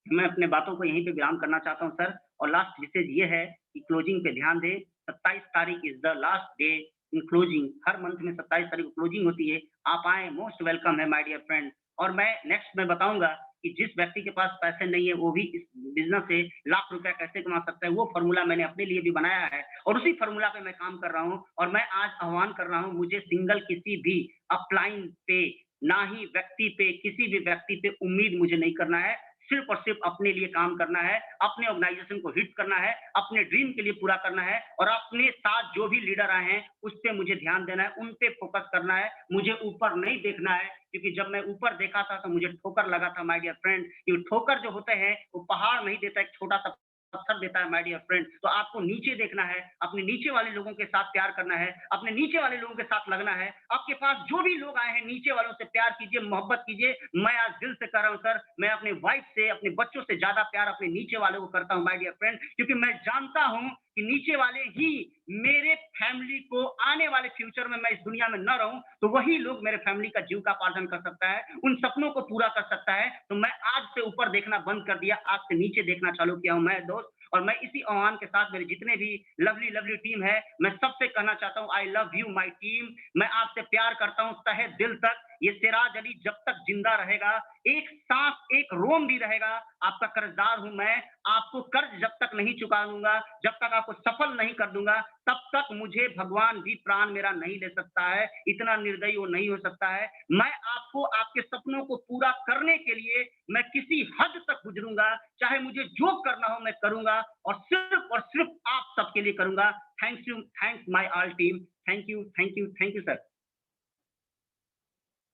मैं अपने बातों को यहीं पे विराम करना चाहता हूँ सर और लास्ट मैसेज ये है कि क्लोजिंग पे ध्यान दें। 27 तारीख is the last day in closing. Her month में 27 तारीख को क्लोजिंग होती है। आप आएँ, मोस्ट वेलकम है माय डियर फ्रेंड। और मैं नेक्स्ट मैं बताऊँगा कि जिस व्यक्ति के पास पैसे नहीं है, वो भी इस बिज़नेस से लाख रुपया कैसे कमा सकता है, वो फ़ॉर्मूला मैंने अपने लिए भी बनाया है और उसी फ़ॉर्मूला पे मैं काम कर रहा हूँ और मैं आज आह्वान कर रहा हूँ, मुझे सिंगल किसी भी अपलाइन पे, ना ही व्यक्ति पे, किसी भी व्यक्ति पे उम्मीद मुझे नहीं करना है। सिर्फ़ और सिर्फ़ अपने लिए काम करना है, अपने ऑर्गेनाइज़ेशन को हिट करना है, अपने ड्रीम के लिए पूरा करना है और अपने साथ जो भी लीडर आए हैं, उस पे मुझे ध्यान देना है, उन पे फ़ोकस करना है। मुझे ऊपर नहीं देखना है, क्योंकि जब मैं ऊपर देखा था तो मुझे ठोकर लगा था माय डियर फ्रेंड। ये ठोकर जो होते हैं, वो पहाड़ नहीं देता, एक छोटा-सा पत्थर देता है माय डियर फ्रेंड। तो आपको नीचे देखना है, अपने नीचे वाले लोगों के साथ प्यार करना है, अपने नीचे वाले लोगों के साथ लगना है। आपके पास जो भी लोग आए हैं, नीचे वालों से प्यार कीजिए, मोहब्बत कीजिए। मैं आज दिल से कह रहा हूँ सर, मैं अपनी वाइफ से, अपने बच्चों से ज़्यादा प्यार अपने नीचे वालों को करता हूँ माय डियर फ्रेंड, क्योंकि मैं जानता हूँ कि नीचे वाले ही मेरे फैमिली को आने वाले फ्यूचर में मैं इस दुनिया में ना रहूं, तो वही लोग मेरे फैमिली का जीविकापार्जन कर सकता है, उन सपनों को पूरा कर सकता है। तो मैं आज से ऊपर देखना बंद कर दिया, आज से नीचे देखना चालू किया हूं मैं दोस्त। और मैं इसी आह्वान के साथ मेरे जितने भी लवली लवली टीम है, मैं सबसे कहना चाहता हूं, I love you my team. मैं आपसे प्यार करता हूं तहे दिल तक। ये सिराज अली जब तक जिंदा रहेगा, एक सांस, एक रोम भी रहेगा, आपका कर्जदार हूं मैं। आपको कर्ज जब तक नहीं चुका दूंगा, जब तक आपको सफल नहीं कर दूंगा, तब तक मुझे भगवान भी प्राण मेरा नहीं ले सकता है। इतना निर्दयी वो नहीं हो सकता है। मैं आपको आपके सपनों को पूरा करने के लिए मैं किसी हद तक गुजरूंगा, चाहे मुझे जो करना हो मैं करूंगा और सिर्फ आप सबके लिए करूंगा। Thanks my all team. Thank you sir.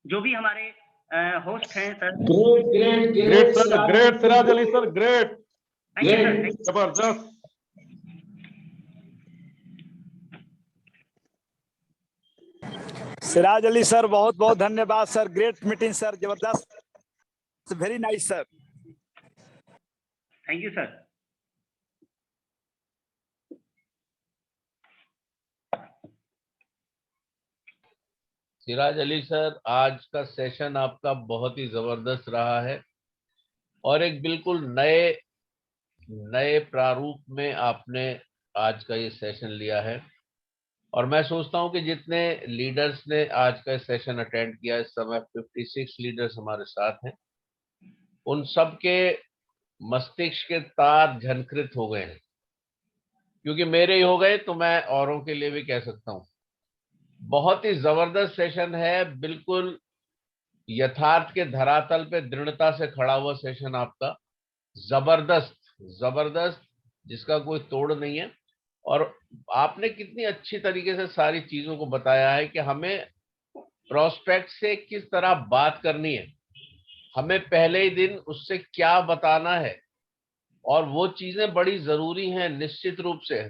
जो भी हमारे होस्ट हैं sir.
Great sir, great Siraj Ali sir, great,
thank you sir.
जबरदस्त।
सिराज अली सर, बहुत बहुत धन्यवाद सर। ग्रेट मीटिंग सर, जबरदस्त, very nice sir.
Thank you sir.
Siraj Ali sir, आज का सेशन आपका बहुत ही जबरदस्त रहा है और एक बिल्कुल नए प्रारूप में आपने आज का ये सेशन लिया है। और मैं सोचता हूं कि जितने लीडर्स ने आज का सेशन अटेंड किया, इस समय 56 लीडर्स हमारे साथ हैं, उन सब के मस्तिष्क के तार झनकृत हो गए हैं। क्योंकि मेरे ही हो गए तो मैं औरों के लिए भी कह सकता हूं। बहुत ही जबरदस्त सेशन है, बिल्कुल यथार्थ के धरातल पे दृढ़ता से खड़ा हुआ सेशन आपका। जबरदस्त जबरदस्त, जिसका कोई तोड़ नहीं है। और आपने कितनी अच्छी तरीके से सारी चीजों को बताया है कि हमें प्रोस्पेक्ट से किस तरह बात करनी है, हमें पहले ही दिन उससे क्या बताना है, और वो चीजें बड़ी जरूरी हैं निश्चित रूप से,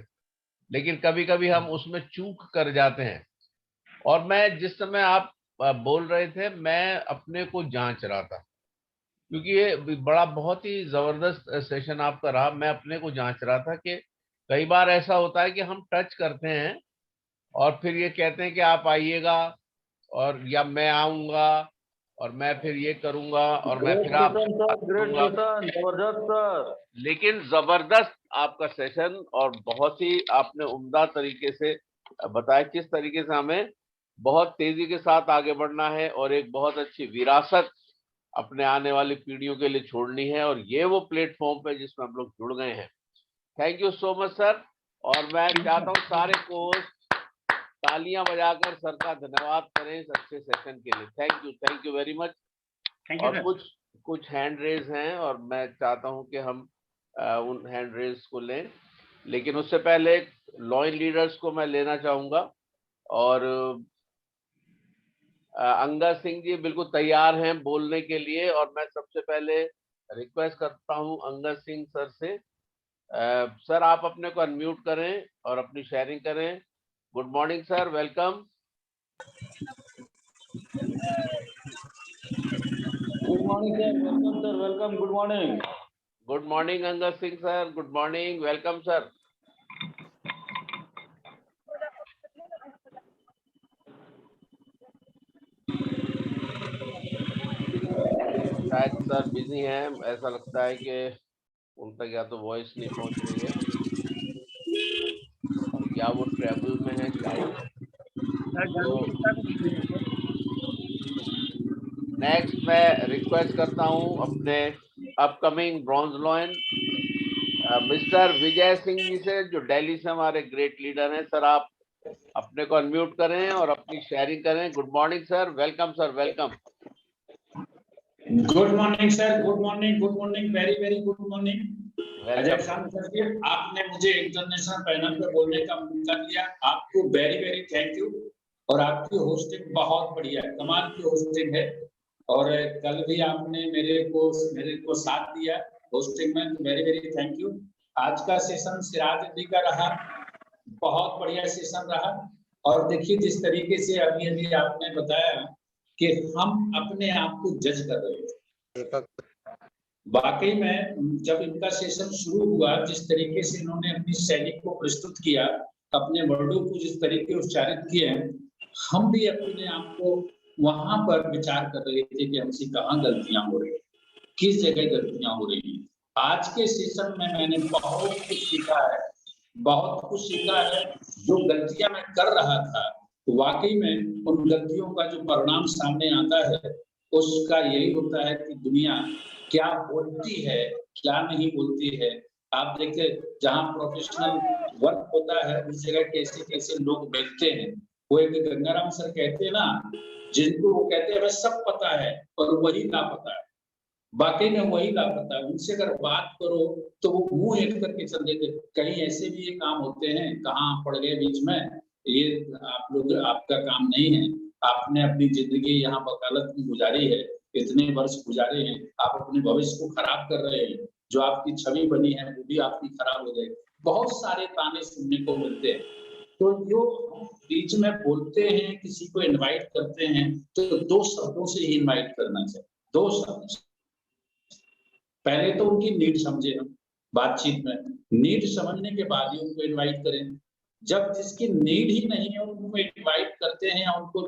लेकिन कभी कभी हम उसमें चूक कर जाते हैं। और मैं जिस समय आप बोल रहे थे, मैं अपने को जांच रहा था, क्योंकि ये बहुत ही जबरदस्त सेशन आपका रहा। मैं अपने को जांच रहा था कि कई बार ऐसा होता है कि हम टच करते हैं और फिर ये कहते हैं कि आप आइएगा, और या मैं आऊंगा और मैं फिर ये करूंगा और मैं फिर आप
जबरदस्त सर।
लेकिन जबरदस्त आपका सेशन, और बहुत ही आपने उम्दा तरीके से बताया किस तरीके से हमें बहुत तेजी के साथ आगे बढ़ना है और एक बहुत अच्छी विरासत अपने आने वाली पीढ़ियों के लिए छोड़नी है। और ये वो प्लेटफॉर्म पे जिसमें हम लोग जुड़ गए हैं। Thank you so much sir. और मैं चाहता हूँ सारे कोच तालियां बजाकर सर का धन्यवाद करें इस अच्छे सेशन के लिए। Thank you very much. और कुछ हैंड रेज हैं और मैं चाहता हूं कि हम उन हैंड रेज को लें, लेकिन उससे पहले लॉइन लीडर्स को मैं लेना चाहूंगा। और अंगद सिंह जी बिल्कुल तैयार हैं बोलने के लिए, और मैं सबसे पहले रिक्वेस्ट करता हूं अंगद सिंह सर से। सर आप अपने को अनम्यूट करें और अपनी शेयरिंग करें। Good morning sir, welcome.
Good morning sir, welcome sir, welcome, good morning.
Good morning Angad Singh sir, good morning, welcome sir. शायद सर बिजी हैं, ऐसा लगता है कि उन तक या तो वॉइस नहीं पहुंच रही है या वो ट्रैवल में है शायद। तो नेक्स्ट मैं रिक्वेस्ट करता हूं अपने upcoming bronze lion mister Vijay Singh ji से, जो दिल्ली से हमारे ग्रेट लीडर हैं। सर आप अपने को अनम्यूट करें और अपनी शेयरिंग करें। Good morning sir, welcome sir, welcome.
Good morning sir, good morning, good morning, very very good morning. Ajay Khan sir, आपने मुझे इंटरनेशनल पैनल पे बोलने का मौका दिया, आपको वेरी वेरी थैंक यू। और आपकी होस्टिंग बहुत बढ़िया है, कमाल की होस्टिंग है। और कल भी आपने मेरे को साथ दिया होस्टिंग में, तो वेरी वेरी थैंक यू। आज का सेशन सिराज अली का रहा, बहुत बढ़िया सेशन रहा। और देखिए जिस तरीके से अभी आपने बताया कि हम अपने आप को जज कर रहे थे, वाकई में जब इनका सेशन शुरू हुआ, जिस तरीके से इन्होंने अपनी शैली को प्रस्तुत किया, अपने वर्डों को जिस तरीके उच्चारित किए, हम भी अपने आप को वहां पर विचार कर रहे थे कि हमसे कहाँ गलतियां हो रही है, किस जगह गलतियां हो रही है। आज के सेशन में मैंने बहुत कुछ सीखा है, बहुत कुछ सीखा है। जो गलतियां मैं कर रहा था, तो वाकई में उन गलतियों का जो परिणाम सामने आता है, उसका यही होता है कि दुनिया क्या बोलती है, क्या नहीं बोलती है। आप देखिए जहाँ प्रोफेशनल वर्क होता है, उस जगह कैसे कैसे लोग बैठते हैं। वो एक गंगाराम सर कहते हैं ना, जिनको वो कहते हैं हमें सब पता है और वही लापता है। वाकई में वही लापता है। उनसे अगर बात करो तो वो मुंह हेट करके चल देते। कहीं ऐसे भी ये काम होते हैं, कहाँ पड़ गए बीच में, ये आप लोग, आपका काम नहीं है। आपने अपनी जिंदगी यहाँ वकालत में गुजारी है, इतने वर्ष गुजारे हैं, आप अपने भविष्य को खराब कर रहे हैं, जो आपकी छवि बनी है वो भी आपकी खराब हो जाएगी। बहुत सारे ताने सुनने को मिलते हैं। तो जो हम बीच में बोलते हैं, किसी को इनवाइट करते हैं, तो 2 शब्दों से ही इनवाइट करना चाहिए, 2 शब्द से। पहले तो उनकी नीड समझे हम बातचीत में, नीड समझने के बाद ही उनको इनवाइट करें। जब जिसकी नीड ही नहीं है उनको इनवाइट करते हैं या उनको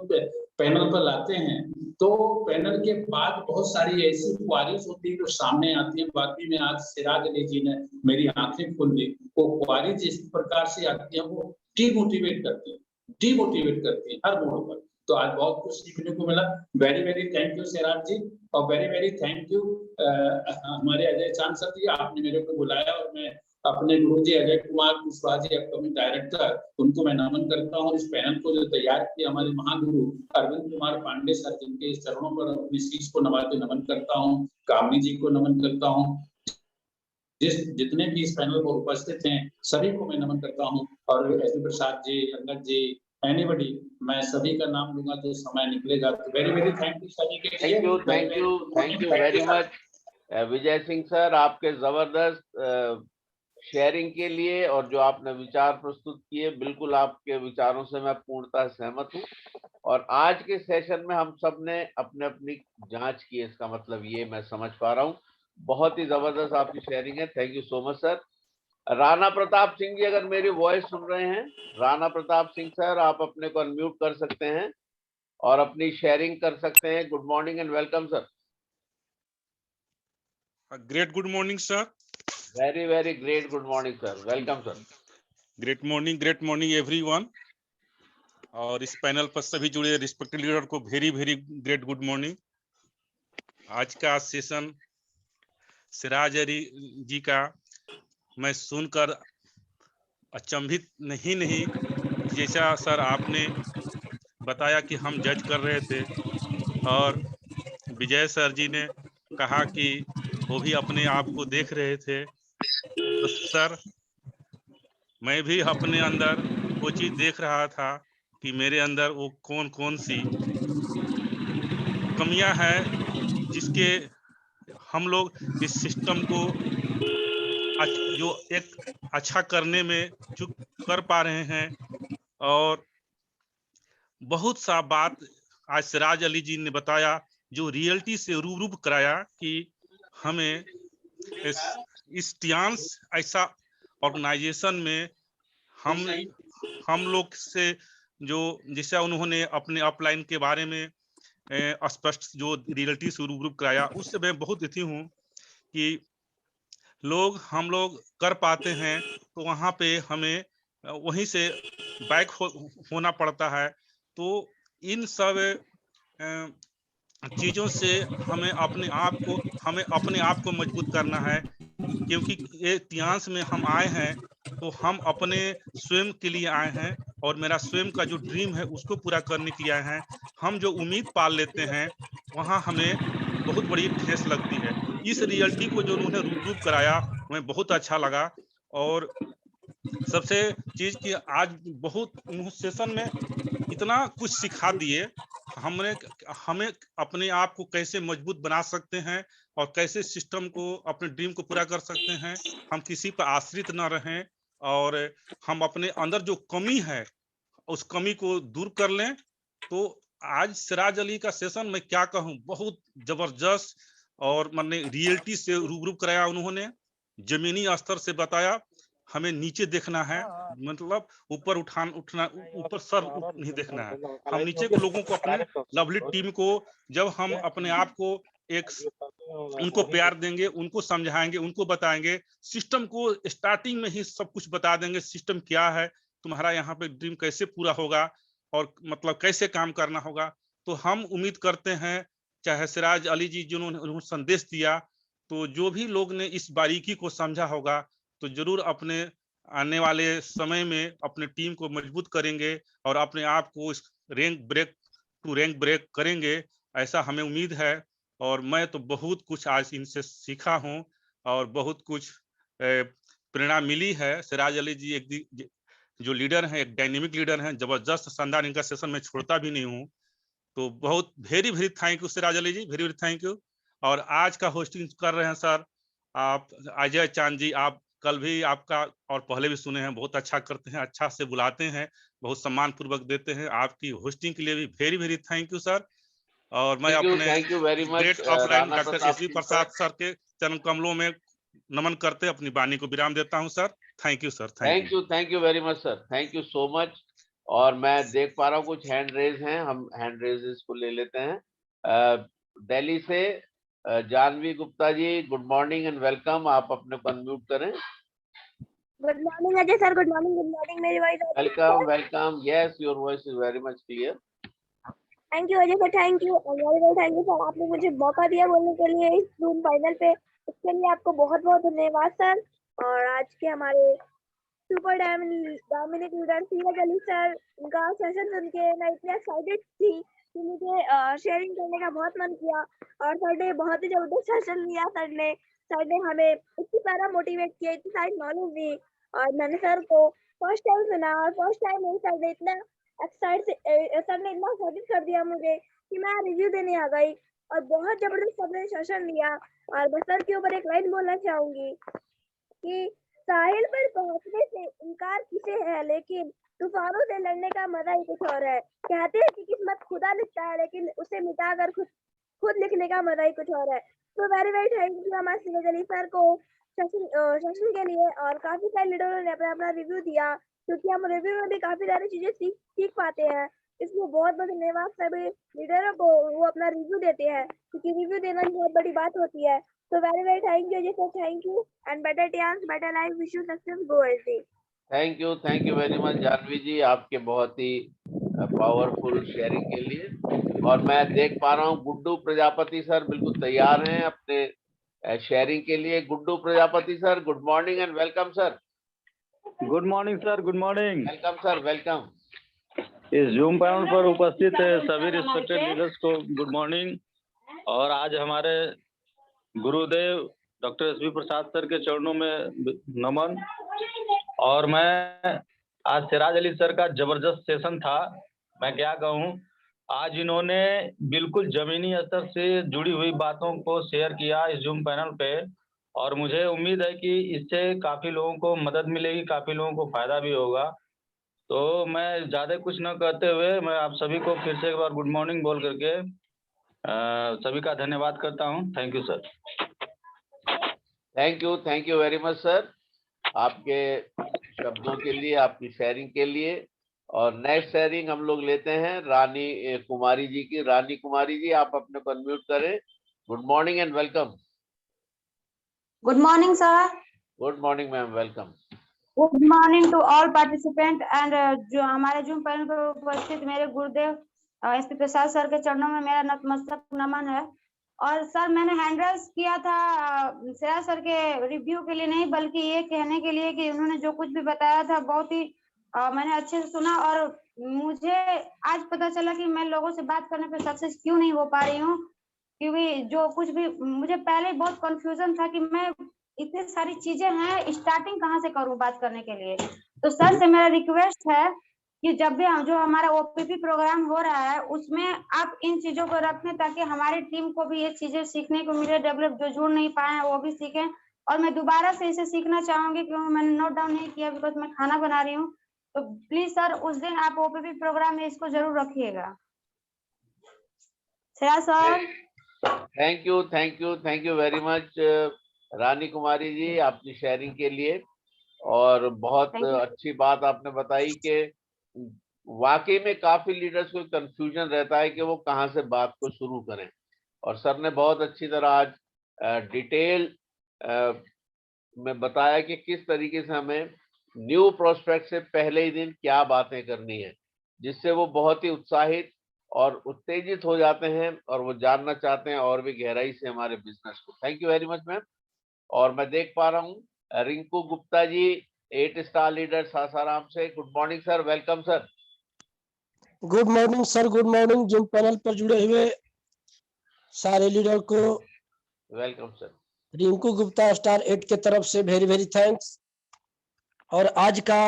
पैनल पर लाते हैं, तो पैनल के बाद बहुत सारी ऐसी क्वारीज होती है जो सामने आती है। बाकी में आज सिराज अली जी ने मेरी आंखें खोल दी। वो क्वारीज इस प्रकार से आती है, वो डिमोटिवेट करती है हर मोड़ पर। तो आज बहुत कुछ सीखने को मिला। वेरी थैंक यू सिराज जी, और वेरी थैंक यू हमारे अजय चांद सर जी, आपने मेरे को बुलाया। और मैं अपने गुरु जी अजय कुमार कुशवाहा जी, अपकमिंग डायरेक्टर, उनको मैं नमन करता हूँ। इस पैनल को जो तैयार किया हमारे महागुरु अरविंद कुमार पांडे सर, जिनके इस चरणों पर अपनी शीश को नवा के नमन करता हूँ। कामनी जी को नमन करता हूँ। जितने भी इस पैनल पर उपस्थित हैं सभी को मैं नमन करता हूँ। और एस प्रसाद जी, अंगद जी, एनीबडी, मैं सभी का नाम लूंगा तो समय निकलेगा। तो वेरी थैंक यू सभी के लिए।
Thank you very much Vijay Singh sir, आपके जबरदस्त शेयरिंग के लिए, और जो आपने विचार प्रस्तुत किए, बिल्कुल आपके विचारों से मैं पूर्णतः सहमत हूँ। और आज के सेशन में हम सब ने अपने अपनी जांच की, इसका मतलब ये मैं समझ पा रहा हूँ। बहुत ही जबरदस्त आपकी शेयरिंग है। Thank you so much sir. Rana Pratap Singh ji अगर मेरी वॉइस सुन रहे हैं, राणा प्रताप सिंह सर, आप अपने को अनम्यूट कर सकते हैं और अपनी शेयरिंग कर सकते हैं। Good morning and welcome sir.
Great good morning sir.
Very great good morning sir, welcome sir.
Great morning everyone. और इस पैनल पर सभी जुड़े रिस्पेक्टेड लीडर को वेरी ग्रेट गुड मॉर्निंग। आज का सेशन सिराज अली जी का मैं सुनकर अचंभित नहीं, जैसा सर आपने बताया कि हम जज कर रहे थे, और विजय सर जी ने कहा कि वो भी अपने आप को देख रहे थे। तो सर, मैं भी अपने अंदर वो चीज देख रहा था कि मेरे अंदर वो कौन सी कमियां हैं, जिसके हम लोग इस सिस्टम को जो एक अच्छा करने में चूक कर पा रहे हैं। और बहुत सा बात आज सिराज अली जी ने बताया, जो रियलिटी से रूबरू कराया कि हमें इस टियांस ऐसा ऑर्गेनाइजेशन में हम लोग से, जो जैसा उन्होंने अपने अपलाइन के बारे में स्पष्ट जो रियलिटी से रूबरू कराया, उससे मैं बहुत दुखी हूँ कि हम लोग कर पाते हैं तो वहाँ पे हमें वहीं से बैक होना पड़ता है। तो इन सब चीजों से हमें अपने आप को मजबूत करना है, क्योंकि ये इतिहास में हम आए हैं तो हम अपने स्वयं के लिए आए हैं, और मेरा स्वयं का जो ड्रीम है उसको पूरा करने के लिए आए हैं। हम जो उम्मीद पाल लेते हैं वहाँ हमें बहुत बड़ी ठेस लगती है। इस रियलिटी को जो उन्होंने रूप कराया हमें बहुत अच्छा लगा। और सबसे चीज की आज बहुत सेशन में इतना कुछ सिखा दिए, हमें अपने आप को कैसे मजबूत बना सकते हैं और कैसे सिस्टम को, अपने ड्रीम को पूरा कर सकते हैं। हम किसी पर आश्रित न रहें, और हम अपने अंदर जो कमी है उस कमी को दूर कर लें। तो आज सिराज अली का सेशन मैं क्या कहूँ, बहुत जबरदस्त, और मैंने रियलिटी से रूबरू कराया। उन्होंने जमीनी स्तर से बताया, हमें नीचे देखना है, मतलब ऊपर उठना, ऊपर सर नहीं देखना है। हम नीचे के लोगों को, अपने लवली टीम को, जब हम अपने आप को उनको प्यार देंगे, उनको समझाएंगे, उनको बताएंगे, सिस्टम को स्टार्टिंग में ही सब कुछ बता देंगे, सिस्टम क्या है, तुम्हारा यहाँ पे ड्रीम कैसे पूरा होगा और मतलब कैसे काम करना होगा। तो हम उम्मीद करते हैं, चाहे सिराज अली जी जिन्होंने संदेश दिया, तो जो भी लोग ने इस बारीकी को समझा होगा तो जरूर अपने आने वाले समय में अपने टीम को मजबूत करेंगे और अपने आप को इस रैंक ब्रेक करेंगे, ऐसा हमें उम्मीद है। और मैं तो बहुत कुछ आज इनसे सीखा हूं और बहुत कुछ प्रेरणा मिली है। सिराज अली जी एक जो लीडर हैं, एक डायनेमिक लीडर हैं, जबरदस्त शानदार, इनका सेशन मैं छोड़ता भी नहीं हूं। तो बहुत very very thank you Siraj Ali ji, very very thank you. और आज का होस्टिंग कर रहे हैं सर आप अजय चांद जी। आप कल भी आपका और पहले भी सुने हैं, बहुत अच्छा करते हैं, अच्छा से बुलाते हैं, बहुत सम्मान पूर्वक देते हैं। आपकी होस्टिंग के लिए भी very very thank you sir. और मैं अपने
thank you very much
great offline
Rana
doctor
Pratap
SB
Singh
Prasad
sir.
Sir के चरण कमलों में नमन करते अपनी वाणी को विराम देता हूं sir. Thank you sir, thank you.
Thank you very much sir, thank you so much. और मैं देख पा रहा हूँ कुछ हैंड रेज हैं, हम हैंड रेजेस को ले लेते हैं। दिल्ली से Janvi Gupta ji, good morning and welcome. आप अपने को अनम्यूट करें।
Good morning Ajay sir, good morning. मेरी voice
welcome welcome, yes your voice is very much clear.
Thank you Ajay sir, thank you thank you sir, आपने मुझे मौका दिया बोलने के लिए इस जूम फाइनल पे, इसके लिए आपको बहुत बहुत धन्यवाद सर। और आज के हमारे super dynamic leader Siraj Ali sir, उनका सेशन सुन के मैं इतनी एक्साइटेड थी कि मुझे शेयरिंग करने का बहुत मन किया। और सर ने बहुत ही जबरदस्त सेशन लिया। सर ने हमें इतनी सारा मोटिवेट किया, इतनी सारी नॉलेज दी। और मैंने सर को फर्स्ट टाइम सुना, और फर्स्ट टाइम नहीं, सर ने इतना एक्साइटेड कर दिया मुझे कि मैं रिव्यू देने आ गई। और बहुत जबरदस्त सबने सेशन लिया। और मैं सर के ऊपर एक लाइन बोलना चाहूंगी कि साहिल पर पहुंचने से इनकार किसे है, लेकिन तूफानों से लड़ने का मजा ही कुछ और है। कहते हैं कि किस्मत खुदा लिखता है, लेकिन उसे मिटाकर खुद लिखने का मजा ही कुछ और है। तो वेरी वेरी थैंक यू हमारे सीरज अली सर को सेशन के लिए। और काफी सारे लीडरों ने अपना अपना रिव्यू दिया, क्योंकि हम रिव्यू में भी काफी सारी चीजें सीख पाते हैं। इसलिए बहुत बहुत धन्यवाद सभी लीडरों को, वो अपना रिव्यू देते हैं, क्योंकि रिव्यू देना ही बहुत बड़ी बात होती है। So very very thank you Ajay sir, thank you and better chance, better life, wish you success, go SD।
Thank you very much Janvi ji, आपके बहुत ही पावरफुल शेयरिंग के लिए। और मैं देख पा रहा हूँ गुड्डू प्रजापति सर बिल्कुल तैयार हैं अपने शेयरिंग के लिए। Guddu Prajapati sir, good morning and welcome sir.
Good morning sir, good morning.
Welcome sir, welcome.
इस जूम पैनल पर उपस्थित सभी रिस्पेक्टेड लीडर्स को गुड मॉर्निंग। और आज हमारे गुरुदेव डॉक्टर एसबी प्रसाद सर के चरणों में नमन। और मैं आज सिराज अली सर का जबरदस्त सेशन था, मैं क्या कहूँ। आज इन्होंने बिल्कुल जमीनी स्तर से जुड़ी हुई बातों को शेयर किया इस जूम पैनल पे। और मुझे उम्मीद है कि इससे काफ़ी लोगों को मदद मिलेगी, काफ़ी लोगों को फायदा भी होगा। तो मैं ज़्यादा कुछ न कहते हुए मैं आप सभी को फिर से एक बार गुड मॉर्निंग बोल करके सभी का धन्यवाद करता हूँ। Thank you sir.
Thank you very much sir, आपके शब्दों के लिए, आपकी शेयरिंग के लिए। और नेक्स्ट शेयरिंग हम लोग लेते हैं रानी कुमारी जी की। रानी कुमारी जी, आप अपने को अनम्यूट करें। Good morning and welcome.
Good morning sir.
Good morning ma'am, welcome.
Good morning to all participant and जो हमारे जूम पैनल पर उपस्थित मेरे गुरुदेव एसपी प्रसाद सर के चरणों में मेरा नतमस्तक नमन है। और सर मैंने हैंड रेज किया था सिराज सर के रिव्यू के लिए नहीं, बल्कि ये कहने के लिए कि उन्होंने जो कुछ भी बताया था बहुत ही मैंने अच्छे से सुना। और मुझे आज पता चला कि मैं लोगों से बात करने पे सक्सेस क्यों नहीं हो पा रही हूँ, क्योंकि जो कुछ भी मुझे पहले बहुत कंफ्यूजन था कि मैं इतनी सारी चीजें हैं, स्टार्टिंग कहाँ से करूं बात करने के लिए। तो सर से मेरा रिक्वेस्ट है कि जब भी जो हमारा ओपीपी प्रोग्राम हो रहा है उसमें आप इन चीजों को रखें, ताकि हमारी टीम को भी ये चीजें सीखने को मिले, डेवलप जो जुड़ नहीं पाए हैं वो भी सीखें। और मैं दोबारा से इसे सीखना चाहूंगी, क्योंकि मैंने नोट डाउन नहीं किया, बिकॉज मैं खाना बना रही हूँ। तो प्लीज सर उस दिन आप ओपीपी प्रोग्राम में इसको जरूर रखिएगा। Sir
thank you very much Rani Kumari ji, आपकी शेयरिंग के लिए। और बहुत अच्छी बात आपने बताई कि वाकई में काफी लीडर्स को कंफ्यूजन रहता है कि वो कहाँ से बात को शुरू करें। और सर ने बहुत अच्छी तरह आज डिटेल में बताया कि किस तरीके से हमें न्यू प्रोस्पेक्ट से पहले ही दिन क्या बातें करनी है, जिससे वो बहुत ही उत्साहित और उत्तेजित हो जाते हैं और वो जानना चाहते हैं और भी गहराई से हमारे बिजनेस को। Thank you very much ma'am. और मैं देख पा रहा हूँ रिंकू गुप्ता जी, 8 स्टार लीडर सासाराम से। Good morning sir, welcome sir.
Good morning sir, good morning. Zoom panel पर जुड़े हुए सारे लीडर को
welcome sir.
Rinku Gupta star 8 के तरफ से वेरी वेरी थैंक्स। और आज का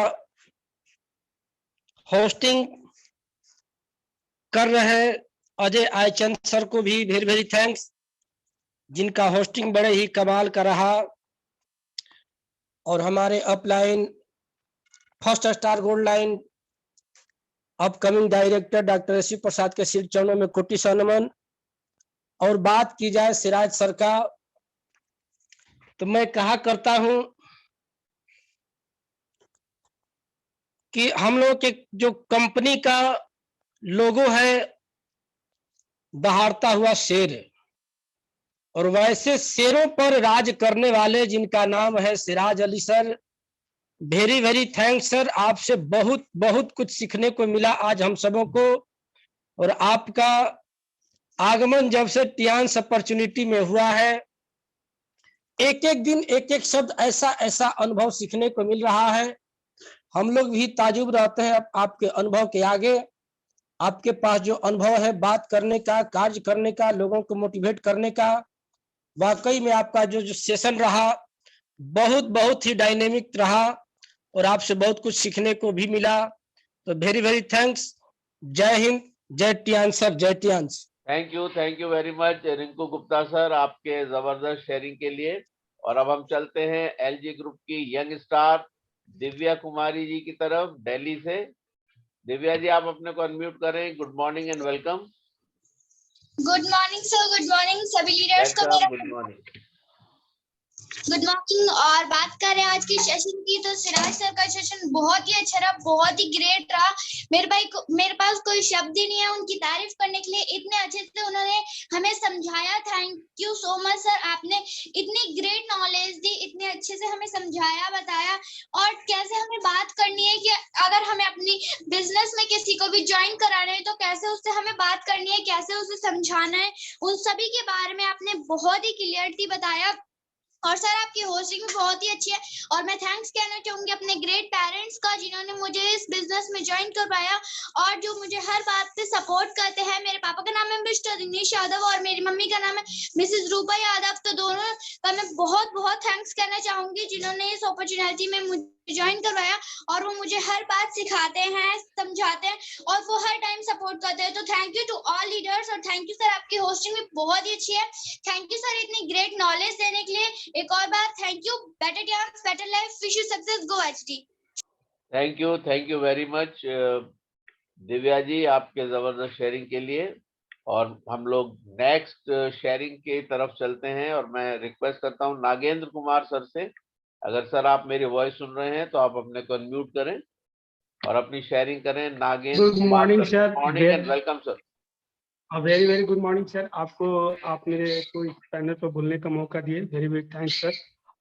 होस्टिंग कर रहे अजय आयचंद सर को भी वेरी वेरी थैंक्स, जिनका होस्टिंग बड़े ही कमाल का रहा। और हमारे upline first star gold line upcoming director doctor SP Prasad के श्री चरणों में कोटि सौ नमन। और बात की जाए सिराज सर का, तो मैं कहा करता हूं कि हम लोग के जो कंपनी का लोगो है दहाड़ता हुआ शेर, और वैसे शेरों पर राज करने वाले जिनका नाम है Siraj Ali sir, very very thanks sir. आपसे बहुत बहुत कुछ सीखने को मिला आज हम सबों को। और आपका आगमन जब से टियान्स अपॉर्चुनिटी में हुआ है, एक एक दिन एक एक शब्द ऐसा ऐसा अनुभव सीखने को मिल रहा है। हम लोग भी ताजुब रहते हैं आपके अनुभव के आगे। आपके पास जो अनुभव है बात करने का, कार्य करने का, लोगों को मोटिवेट करने का, वाकई में आपका जो सेशन रहा बहुत बहुत ही डायनेमिक रहा, और आपसे बहुत कुछ सीखने को भी मिला। तो वेरी वेरी थैंक्स। जय हिंद, जय टियान्स सर, जय Tiens.
Thank you very much Rinku Gupta sir, आपके जबरदस्त शेयरिंग के लिए। और अब हम चलते हैं एलजी ग्रुप की यंग स्टार दिव्या कुमारी जी की तरफ, दिल्ली से। दिव्या जी, आप अपने को अनम्यूट करें। Good morning and welcome.
Good morning sir, good morning सभी लीडर्स को मेरा
गुड मॉर्निंग।
Good morning. और बात करें आज की सेशन की, तो सिराज सर का सेशन बहुत ही अच्छा रहा, बहुत ही ग्रेट रहा। मेरे पास कोई शब्द ही नहीं है उनकी तारीफ करने के लिए। इतने अच्छे से उन्होंने हमें समझाया। Thank you so much sir, आपने इतनी ग्रेट नॉलेज दी, इतने अच्छे से हमें समझाया, बताया, और कैसे हमें बात करनी है कि अगर हमें अपनी बिजनेस में किसी को भी ज्वाइन कराना है तो कैसे उससे हमें बात करनी है, कैसे उसे समझाना है, उन सभी के बारे में आपने बहुत ही क्लियरली बताया। और सर आपकी होस्टिंग भी बहुत ही अच्छी है। और मैं थैंक्स कहना चाहूंगी अपने ग्रेट पेरेंट्स का, जिन्होंने मुझे इस बिजनेस में ज्वाइन करवाया और जो मुझे हर बात पे सपोर्ट करते हैं। मेरे पापा का नाम है मिस्टर दिनेश यादव और मेरी मम्मी का नाम है मिसेस रूपा यादव। तो दोनों का मैं बहुत बहुत थैंक्स कहना चाहूंगी, जिन्होंने इस अपॉर्चुनिटी में मुझे ज्वाइन करवाया और वो मुझे हर बात सिखाते हैं, समझाते हैं और वो हर टाइम सपोर्ट करते हैं। तो thank you to all leaders. और थैंक यू सर, आपकी होस्टिंग भी बहुत ही अच्छी है। थैंक यू सर इतनी ग्रेट नॉलेज देने के लिए। एक और बार thank you. Better Tiens, better life, wish you success, go HD.
Thank you very much Divya ji, आपके जबरदस्त शेयरिंग के लिए। और हम लोग नेक्स्ट शेयरिंग की तरफ चलते हैं और मैं रिक्वेस्ट करता हूं नागेंद्र कुमार सर से, अगर सर आप मेरी वॉइस सुन रहे हैं तो आप अपने को अनम्यूट करें और अपनी शेयरिंग करें। Nagendra
good morning sir,
morning and welcome sir.
Very very good morning sir. आप मेरे को इस पैनल पर बोलने का मौका दिए, वेरी वेरी थैंक्स सर।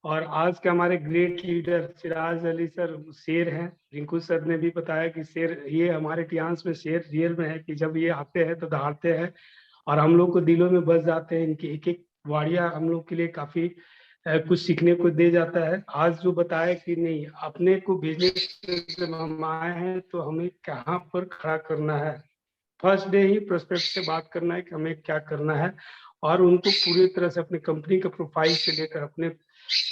और आज के हमारे great leader Siraj Ali sir शेर हैं। रिंकू सर ने भी बताया कि शेर, ये हमारे टियान्स में शेर रियल में है कि जब ये आते हैं तो दहाड़ते हैं और हम लोग को दिलों में बस जाते हैं। इनकी एक एक वाड़िया हम लोग के लिए काफी कुछ सीखने को दे जाता है। आज जो बताया कि नहीं, अपने को भेजने जब हम आए हैं तो हमें कहाँ पर खड़ा करना है, फर्स्ट डे ही प्रोस्पेक्ट से बात करना है कि हमें क्या करना है और उनको पूरी तरह से अपने कंपनी का प्रोफाइल से लेकर अपने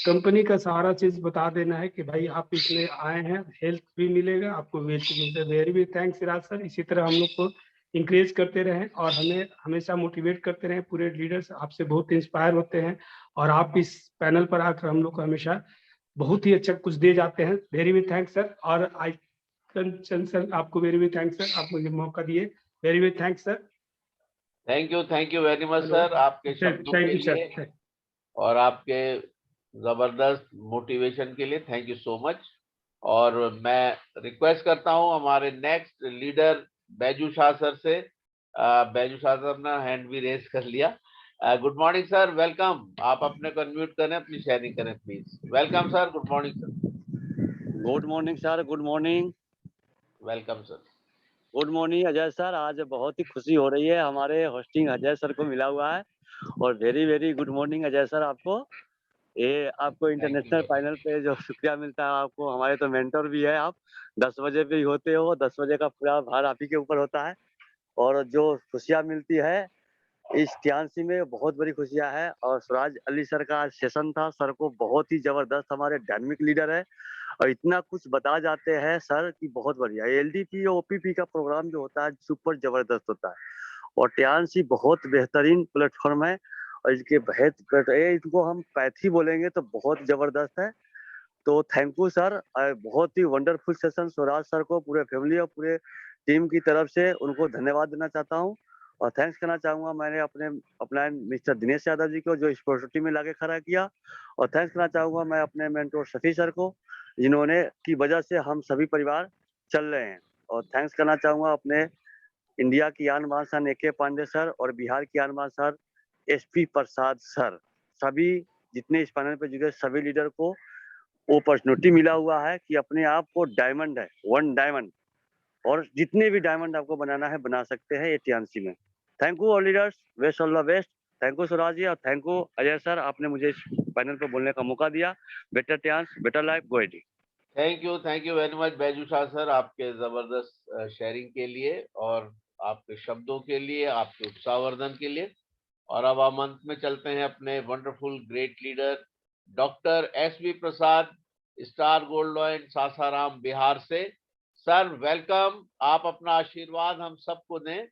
कंपनी का सारा चीज बता देना है कि भाई आप इसमें आए हैं, हेल्थ भी मिलेगा आपको, वेज भी मिलता है। Very very thanks Siraj sir. इसी तरह हम लोग को इंकरेज करते रहें और हमें हमेशा मोटिवेट करते रहें। पूरे लीडर्स आपसे बहुत इंस्पायर होते हैं और आप इस पैनल पर आकर हम लोग को हमेशा बहुत ही अच्छा कुछ दे जाते हैं। Very very thanks sir. और आई कंचन सर, आपको वेरी वेरी थैंक्स सर, आप मुझे मौका दिए। Very very thanks sir.
Thank you very much sir, आपके शब्दों के लिए और आपके जबरदस्त मोटिवेशन के लिए थैंक यू सो मच। और मैं रिक्वेस्ट करता हूं हमारे next leader Baiju Shah sir से। बैजू शाह सर ने हैंड भी रेस कर लिया। Good morning sir, welcome. आप अपने को अनम्यूट करें, अपनी शेयरिंग करें please. Welcome sir, good morning sir.
Good morning sir, good morning.
Welcome sir.
Good morning Ajay sir. आज बहुत ही खुशी हो रही है, हमारे होस्टिंग अजय सर को मिला हुआ है। और very very good morning Ajay sir आपको। ये आपको इंटरनेशनल फाइनल पे जो शुक्रिया मिलता है आपको, हमारे तो मेंटर भी है आप। 10 बजे पे ही होते हो, 10 बजे का पूरा भार आप ही के ऊपर होता है। और जो खुशियाँ मिलती है इस टियान्सी में बहुत बड़ी खुशियाँ है। और सिराज अली सर का आज सेशन था, सर को बहुत ही जबरदस्त, हमारे डायनेमिक लीडर है और इतना कुछ बता जाते हैं सर कि बहुत बढ़िया। एलडीपी और ओपीपी का प्रोग्राम जो होता है सुपर जबरदस्त होता है और टियांसी बहुत बेहतरीन प्लेटफॉर्म है और इसके इनको हम पैथी बोलेंगे तो बहुत जबरदस्त है। तो थैंक यू सर, बहुत ही वंडरफुल सेशन। स्वराज सर को, पूरे फैमिली और पूरे टीम की तरफ से उनको धन्यवाद देना चाहता हूँ और थैंक्स करना चाहूंगा मैंने अपना मिस्टर दिनेश यादव जी को जो इस अपॉर्चुनिटी में लाके खड़ा किया, और थैंक्स करना चाहूंगा मैं अपने मेंटोर शफी सर को जिन्होंने की वजह से हम सभी परिवार चल रहे हैं। और थैंक्स करना चाहूंगा अपने इंडिया की आन बान सर AK पांडे सर और बिहार की आन बान सर SP प्रसाद सर, सभी जितने इस पैनल पे जुड़े सभी लीडर को वो अपॉर्चुनिटी मिला हुआ है कि अपने आप को डायमंड है, 1 डायमंड, और जितने भी डायमंड आपको बनाना है बना सकते हैं ये टीएनसी में। Thank you all leaders, best all the best. Thank you Swaraj ji और थैंक यू अजय सर, आपने मुझे इस पैनल पर बोलने का मौका दिया। Better TNC, better life, go ahead.
Thank you very much Baiju Shah sir, आपके जबरदस्त शेयरिंग के लिए और आपके शब्दों के लिए, आपके उत्साहवर्धन के लिए। और अब हम अंत में चलते हैं अपने wonderful great leader doctor SP Prasad, star gold lion, Sasaram, Bihar से। सर वेलकम, आप अपना आशीर्वाद हम सबको दें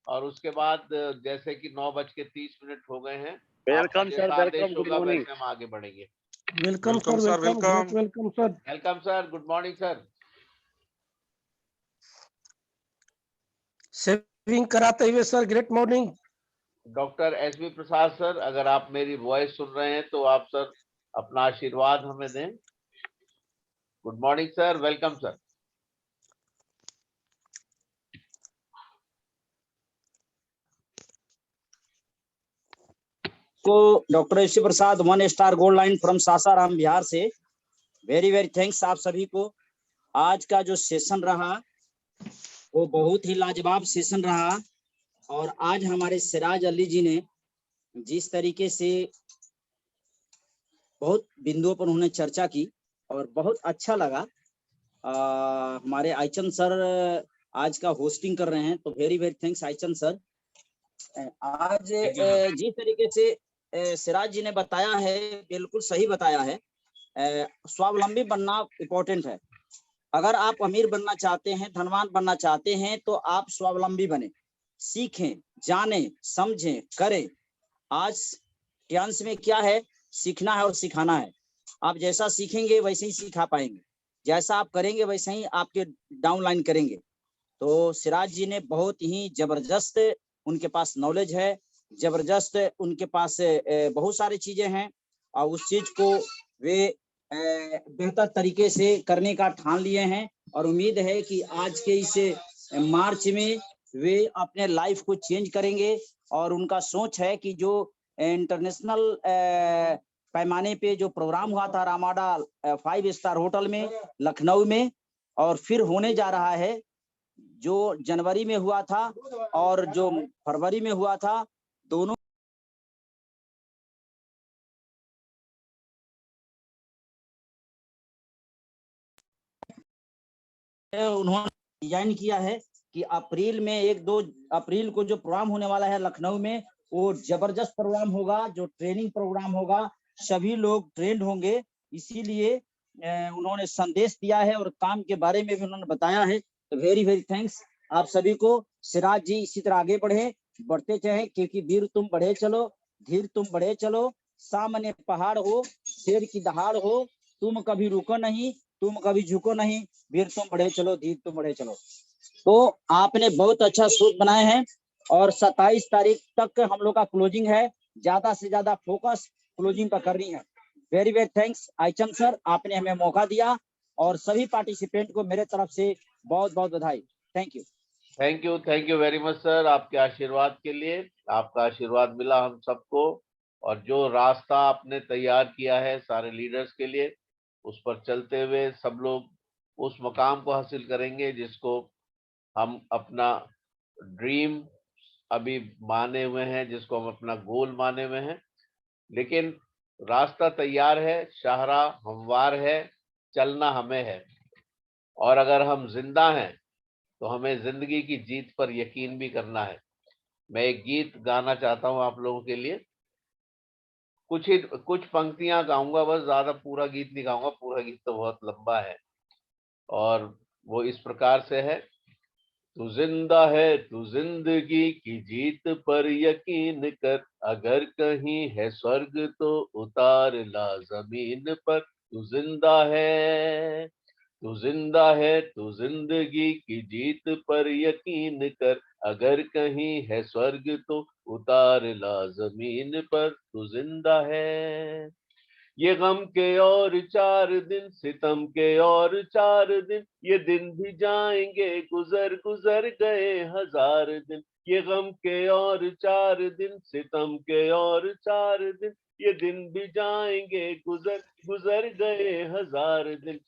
और उसके बाद जैसे कि 9:30 हो गए हैं,
welcome sir, welcome, good morning.
वैसे हम आगे बढ़ेंगे।
Welcome sir, welcome sir,
welcome sir, good morning sir.
Saving कराते हुए sir, great morning.
Doctor SP प्रसाद सर, अगर आप मेरी वॉइस सुन रहे हैं तो आप सर अपना आशीर्वाद हमें दें। Good morning sir, welcome sir.
को doctor SP Prasad 1 star gold line from Sasaram Bihar से वेरी वेरी थैंक्स आप सभी को। आज का जो सेशन रहा वो बहुत ही लाजवाब सेशन रहा और आज हमारे सिराज अली जी ने जिस तरीके से बहुत बिंदुओं पर उन्होंने चर्चा की और बहुत अच्छा लगा। हमारे आइचन सर आज का होस्टिंग कर रहे हैं तो वेरी वेरी थैंक्स आइचन सर। आज जिस तरीके से सिराज जी ने बताया है बिल्कुल सही बताया है। स्वावलंबी बनना इम्पोर्टेंट है। अगर आप अमीर बनना चाहते हैं, धनवान बनना चाहते हैं तो आप स्वावलंबी बने, सीखें, जानें, समझें, करें। आज टियांस में क्या है, सीखना है और सिखाना है। आप जैसा सीखेंगे वैसे ही सिखा पाएंगे, जैसा आप करेंगे वैसे ही आपके डाउनलाइन करेंगे। तो सिराज जी ने बहुत ही जबरदस्त, उनके पास नॉलेज है, जबरदस्त उनके पास बहुत सारी चीजें हैं और उस चीज को वे बेहतर तरीके से करने का ठान लिए हैं और उम्मीद है कि आज के इस मार्च में वे अपने लाइफ को चेंज करेंगे। और उनका सोच है कि जो इंटरनेशनल पैमाने पे जो प्रोग्राम हुआ था रामाडा 5 स्टार होटल में लखनऊ में, और फिर होने जा रहा है जो जनवरी में हुआ था और जो फरवरी में हुआ था, दोनों उन्होंने डिजाइन किया है कि अप्रैल में 1-2 अप्रैल को जो प्रोग्राम होने वाला है लखनऊ में, वो जबरदस्त प्रोग्राम होगा, जो ट्रेनिंग प्रोग्राम होगा, सभी लोग ट्रेंड होंगे। इसीलिए उन्होंने संदेश दिया है और काम के बारे में भी उन्होंने बताया है। तो वेरी वेरी थैंक्स आप सभी को। सिराज जी इसी तरह आगे बढ़ते चाहे, क्योंकि वीर तुम बढ़े चलो, धीर तुम बढ़े चलो, सामने पहाड़ हो, शेर की दहाड़ हो, तुम कभी रुको नहीं, तुम कभी झुको नहीं, वीर तुम बढ़े चलो, धीर तुम बढ़े चलो। तो आपने बहुत अच्छा सोच बनाए हैं और 27 तारीख तक हम लोग का क्लोजिंग है। ज्यादा से ज्यादा फोकस क्लोजिंग पर करनी है। वेरी वेरी थैंक्स आइचन सर, आपने हमें मौका दिया और सभी पार्टिसिपेंट को मेरे तरफ से बहुत बहुत बधाई। Thank you.
Thank you very much sir, आपके आशीर्वाद के लिए। आपका आशीर्वाद मिला हम सबको और जो रास्ता आपने तैयार किया है सारे लीडर्स के लिए, उस पर चलते हुए सब लोग उस मकाम को हासिल करेंगे जिसको हम अपना ड्रीम अभी माने हुए हैं, जिसको हम अपना गोल माने हुए हैं। लेकिन रास्ता तैयार है, शाहराह हमवार है, चलना हमें है। और अगर हम जिंदा हैं तो हमें जिंदगी की जीत पर यकीन भी करना है। मैं एक गीत गाना चाहता हूं आप लोगों के लिए, कुछ पंक्तियां गाऊंगा बस, ज्यादा पूरा गीत नहीं गाऊंगा, पूरा गीत तो बहुत लंबा है। और वो इस प्रकार से है तू जिंदा है, तू जिंदगी की जीत पर यकीन कर, अगर कहीं है स्वर्ग तो उतार ला जमीन पर। तू जिंदा है, तू जिंदा है, तू जिंदगी की जीत पर यकीन कर, अगर कहीं है स्वर्ग तो उतार ला जमीन पर। तू जिंदा है। ये गम के और 4 दिन, सितम के और 4 दिन, ये दिन भी जाएंगे गुजर गुजर गए 1000 दिन। ये गम के और 4 दिन, सितम के और 4 दिन, ये दिन भी जाएंगे गुजर गुजर गए 1000 दिन।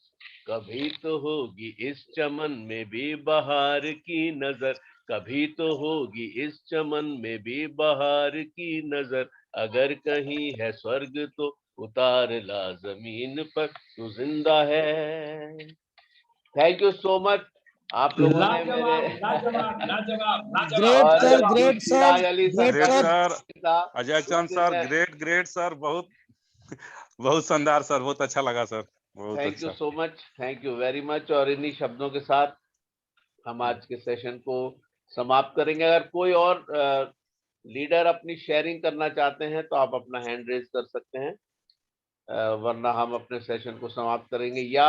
कभी तो होगी इस चमन में भी बहार की नजर, कभी तो होगी इस चमन में भी बहार की नजर, अगर कहीं है स्वर्ग तो उतार ला जमीन पर। तू जिंदा है। थैंक यू सो मच आप लोगों ने मेरे
great sir, great sir,
Siraj Ali
great
sir,
का
अजय चंद सर, ग्रेट सर, बहुत बहुत शानदार सर, बहुत अच्छा लगा सर, बहुत
थैंक यू
अच्छा।
So much, thank you very much. और इन्हीं शब्दों के साथ हम आज के सेशन को समाप्त करेंगे। अगर कोई और लीडर अपनी शेयरिंग करना चाहते हैं तो आप अपना हैंड रेज कर सकते हैं, वरना हम अपने सेशन को समाप्त करेंगे। या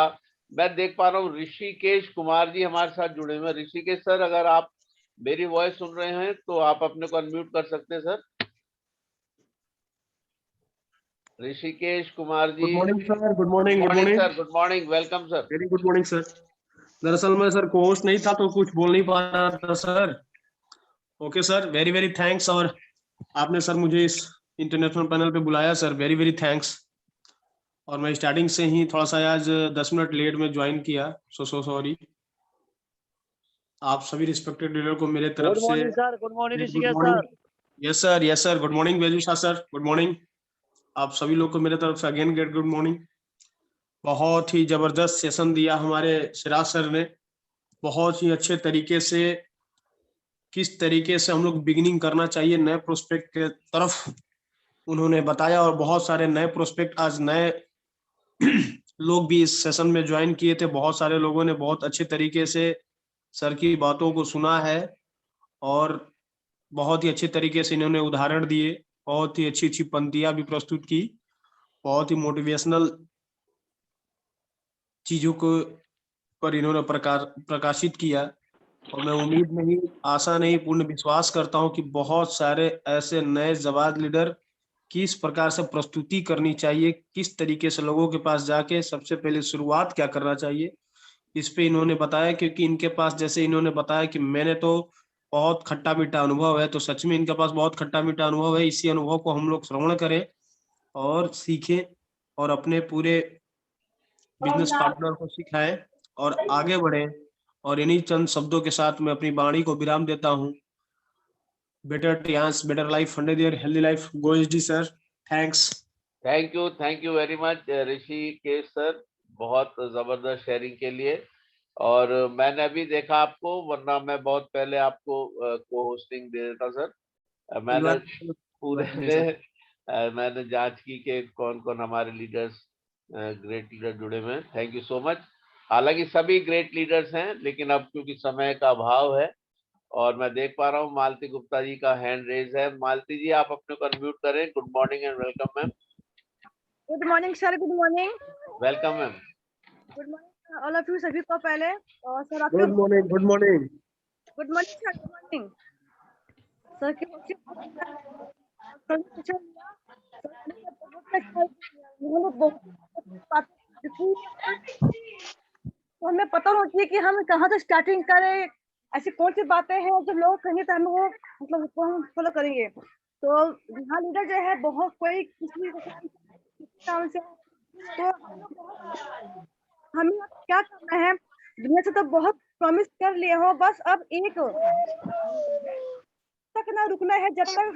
मैं देख पा रहा हूँ ऋषिकेश कुमार जी हमारे साथ जुड़े हुए हैं। ऋषिकेश सर, अगर आप मेरी वॉइस सुन रहे हैं तो आप अपने को अनम्यूट कर सकते हैं sir. Rishikesh Kumar ji.
Good morning sir, good morning, good morning
sir, good morning, welcome sir.
Very good morning sir. दरअसल मैं सर को होस्ट नहीं था तो कुछ बोल नहीं पा रहा था sir. Okay sir, very very thanks. और आपने सर मुझे इस इंटरनेशनल पैनल पे बुलाया सर, वेरी वेरी थैंक्स। और मैं स्टार्टिंग से ही थोड़ा सा आज 10 मिनट लेट में ज्वाइन किया, सो सॉरी। आप सभी रिस्पेक्टेड लीडर को मेरे तरफ
गुड
से
morning sir, good morning
good
Rishikesh
morning.
Sir.
Yes sir, yes sir, good morning Veju Shah sir, good morning. आप सभी लोग को मेरे तरफ से अगेन गेट गुड मॉर्निंग। बहुत ही जबरदस्त सेशन दिया हमारे सिराज सर ने, बहुत ही अच्छे तरीके से किस तरीके से हम लोग बिगिनिंग करना चाहिए नए प्रोस्पेक्ट के तरफ उन्होंने बताया। और बहुत सारे नए प्रोस्पेक्ट आज नए लोग भी इस सेशन में ज्वाइन किए थे। बहुत सारे लोगों ने बहुत अच्छे तरीके से सर की बातों को सुना है और बहुत ही अच्छे तरीके से इन्होंने उदाहरण दिए, बहुत ही अच्छी अच्छी पंक्तियां भी प्रस्तुत की, बहुत ही मोटिवेशनल चीजों को पर इन्होंने प्रकाशित किया। और मैं उम्मीद नहीं, आशा नहीं, पूर्ण विश्वास करता हूं कि बहुत सारे ऐसे नए जवाब लीडर किस प्रकार से प्रस्तुति करनी चाहिए, किस तरीके से लोगों के पास जाके सबसे पहले शुरुआत क्या करना चाहिए, इस पे इन्होंने बताया। क्योंकि इनके पास, जैसे इन्होंने बताया कि मैंने तो बहुत खट्टा मीठा अनुभव है, तो सच में इनके पास बहुत खट्टा मीठा अनुभव है। इसी अनुभव को हम लोग श्रवण करें और सीखें और अपने पूरे बिजनेस पार्टनर को सिखाएं और आगे बढ़ें। और इन्हीं चंद शब्दों के साथ मैं अपनी वाणी को विराम देता हूं। Better Tiens, better life, 100 year healthy life. गोयस जी sir, thanks.
Thank you very much Rishikesh sir, बहुत जबरदस्त शेयरिंग के लिए। और मैंने अभी देखा आपको, वरना मैं बहुत पहले आपको को होस्टिंग दे देता सर। मैंने पूरे में मैंने जांच की कि कौन कौन हमारे लीडर्स ग्रेट लीडर जुड़े हुए हैं। Thank you so much. हालांकि सभी ग्रेट लीडर्स हैं, लेकिन अब क्योंकि समय का अभाव है, और मैं देख पा रहा हूँ मालती गुप्ता जी का हैंड रेज है। मालती जी, आप अपने को अनम्यूट करें। Good morning and welcome ma'am.
Good morning sir, good morning.
Welcome ma'am.
Good morning all of you, सभी को पहले। और सर आपके
good morning, good morning,
good morning sir, good morning sir. के तो हमें पता होती है कि हम कहाँ से स्टार्टिंग करें, ऐसी कौन सी बातें हैं जो लोग कहेंगे तो हम वो मतलब उसको हम फॉलो करेंगे। तो यहाँ लीडर जो है बहुत कोई किसी नाम से, तो हमें क्या करना है, दुनिया से तो बहुत प्रॉमिस कर लिए हो, बस अब एक तक ना रुकना है जब तक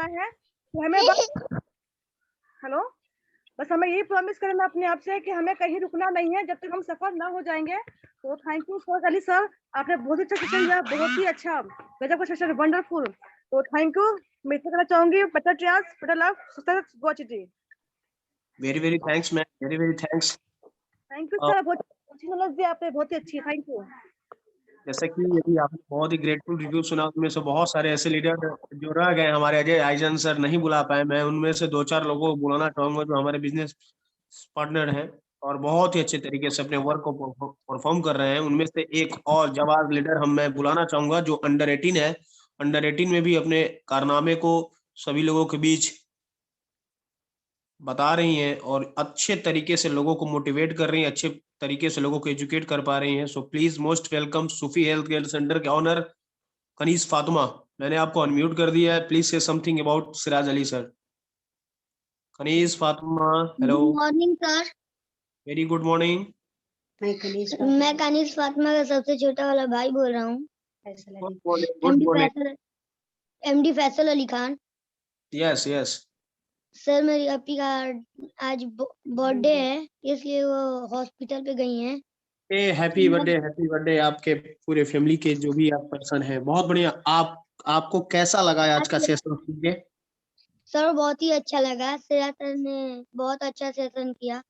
है हमें हेलो, बस हमें यही प्रॉमिस करना अपने आप से कि हमें कहीं रुकना नहीं है जब तक हम सफल ना हो जाएंगे। तो thank you sir Ali sir, आपने बहुत अच्छा सेशन दिया, बहुत ही अच्छा, गजब का सेशन, वंडरफुल। तो थैंक यू मैं इतना कहना चाहूंगी, better chance, better luck, success, go achieve.
Very thanks ma'am, very thanks.
Thank you sir, बहुत अच्छी नॉलेज दी आपने, बहुत ही अच्छी, थैंक यू।
जैसे कि यदि आपने बहुत ही ग्रेटफुल रिव्यू सुना, उनमें से बहुत सारे ऐसे लीडर जो रह गए, हमारे अजय आइजन सर नहीं बुला पाए, मैं उनमें से 2-4 लोगों को बुलाना चाहूंगा जो हमारे बिजनेस पार्टनर हैं और बहुत ही अच्छे तरीके से अपने वर्क को परफॉर्म कर रहे हैं। उनमें से एक और जवाब लीडर मैं बुलाना चाहूंगा जो अंडर 18 है। अंडर 18 में भी अपने कारनामे को सभी लोगों के बीच बता रही हैं और अच्छे तरीके से लोगों को मोटिवेट कर रही हैं, अच्छे तरीके से लोगों को एजुकेट कर पा रही हैं। So please most welcome Sufi health care centre के ऑनर कनीज फातिमा। मैंने आपको अनम्यूट कर दिया है, please say something about Siraj Ali sir. Kaneez Fatima, hello.
Good morning sir.
Very good morning.
मैं कनीज फातिमा का सबसे छोटा वाला भाई बोल रहा हूँ। MD Faisal Ali Khan.
Yes yes
sir, मेरी अपी का आज बर्थडे है, इसलिए वो हॉस्पिटल पे गई हैं।
हैप्पी बर्थडे आपके पूरे फैमिली के जो भी आप पर्सन हैं। बहुत बढ़िया। आपको कैसा लगा आज का सेशन सुन के?
सर बहुत ही अच्छा लगा, सिराज सर ने बहुत अच्छा सेशन किया।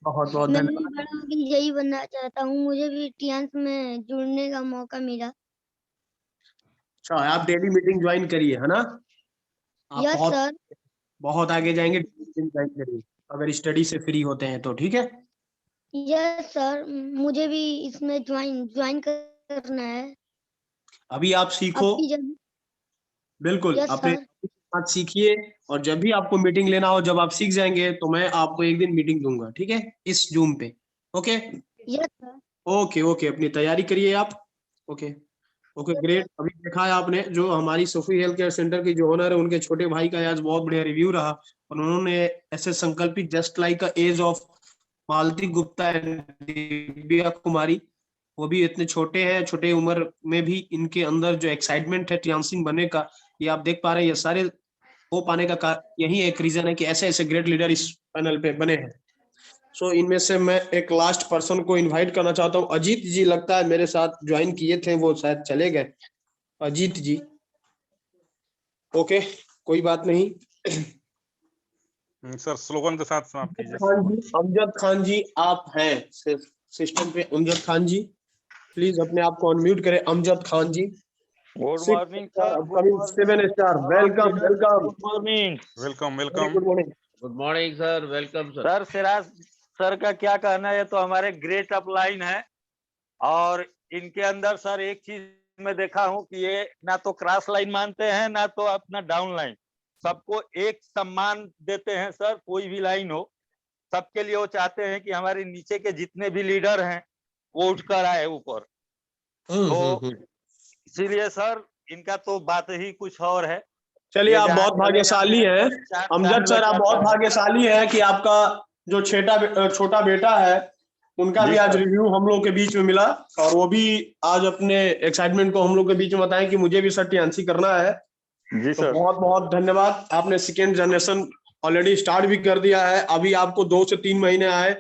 बहुत बहुत
मैं
धन्यवाद।
बड़ा होकर यही बनना चाहता हूँ, मुझे भी टीएंस में जुड़ने का मौका मिला।
अच्छा, आप डेली मीटिंग ज्वाइन करिए, है ना? आप
यस सर।
बहुत आगे जाएंगे। मीटिंग ज्वाइन करिए अगर स्टडी से फ्री होते हैं तो, ठीक है?
यस सर, मुझे भी इसमें ज्वाइन करना है।
अभी आप सीखो, बिल्कुल
यस
अपने
सर।
बात सीखिए और जब भी आपको मीटिंग लेना हो, जब आप सीख जाएंगे तो मैं आपको एक दिन मीटिंग दूंगा, ठीक है? इस जूम पे। Okay
yes sir.
ओके अपनी तैयारी करिए आप। Okay great. अभी देखा है आपने जो हमारी सोफी हेल्थ केयर सेंटर की जो ओनर है, उनके छोटे भाई का आज बहुत बढ़िया रिव्यू रहा और उन्होंने ऐसे संकल्पित just like as of Malti Gupta and Divya Kumari, वो भी इतने छोटे हैं, छोटे उम्र में भी इनके अंदर जो एक्साइटमेंट है ट्रांसिंग बनने का, ये आप देख पा रहे हैं। ये सारे हो पाने का यही एक रीजन है कि ऐसे ऐसे ग्रेट लीडर इस पैनल पे बने हैं। सो इनमें से मैं एक लास्ट पर्सन को इनवाइट करना चाहता हूँ। अजीत जी लगता है मेरे साथ ज्वाइन किए थे, वो शायद चले गए। अजीत जी, ओके कोई बात नहीं।
सर स्लोगन के साथ समाप्त कीजिए।
अमजद खान जी आप हैं सिस्टम पे। अमजद खान जी प्लीज अपने आप को अनम्यूट करें। Amjad Khan ji,
good morning sir.
7 star, welcome
good morning.
Welcome
good morning sir, welcome sir.
Sir Siraj sir का क्या कहना है, तो हमारे ग्रेट अपलाइन है और इनके अंदर सर एक चीज मैं देखा हूँ कि ये ना तो क्रॉस लाइन मानते हैं ना तो अपना डाउन लाइन, सबको एक सम्मान देते हैं सर। कोई भी लाइन हो सबके लिए वो चाहते हैं कि हमारे नीचे के जितने भी लीडर हैं वो उठकर आए ऊपर। तो इसीलिए सर इनका तो बात ही कुछ और है।
चलिए आप बहुत भाग्यशाली हैं अमजद सर, आप बहुत भाग्यशाली हैं कि आपका जो छोटा बेटा है उनका भी आज रिव्यू हम लोग के बीच में मिला और वो भी आज अपने एक्साइटमेंट को हम लोग के बीच में बताएं कि मुझे भी सर टीएनसी करना है।
जी
तो
सर।
बहुत बहुत धन्यवाद। आपने सेकेंड जनरेशन ऑलरेडी स्टार्ट भी कर दिया है, अभी आपको 2 से 3 महीने आए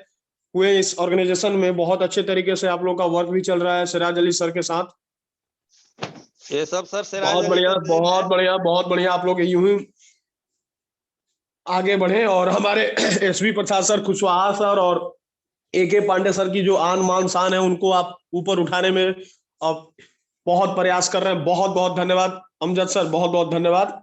हुए इस ऑर्गेनाइजेशन में। बहुत अच्छे तरीके से आप लोग का वर्क भी चल रहा है सिराज अली सर के साथ।
ये सब सर सिराज
बहुत बढ़िया, बहुत बढ़िया, बहुत बढ़िया। आप लोग यूं ही आगे बढ़े और हमारे एसवी प्रसाद सर, कुशवाहा सर और AK पांडे सर की जो आन मान शान है उनको आप ऊपर उठाने में अब बहुत प्रयास कर रहे हैं। बहुत बहुत धन्यवाद अमजद सर, बहुत बहुत धन्यवाद।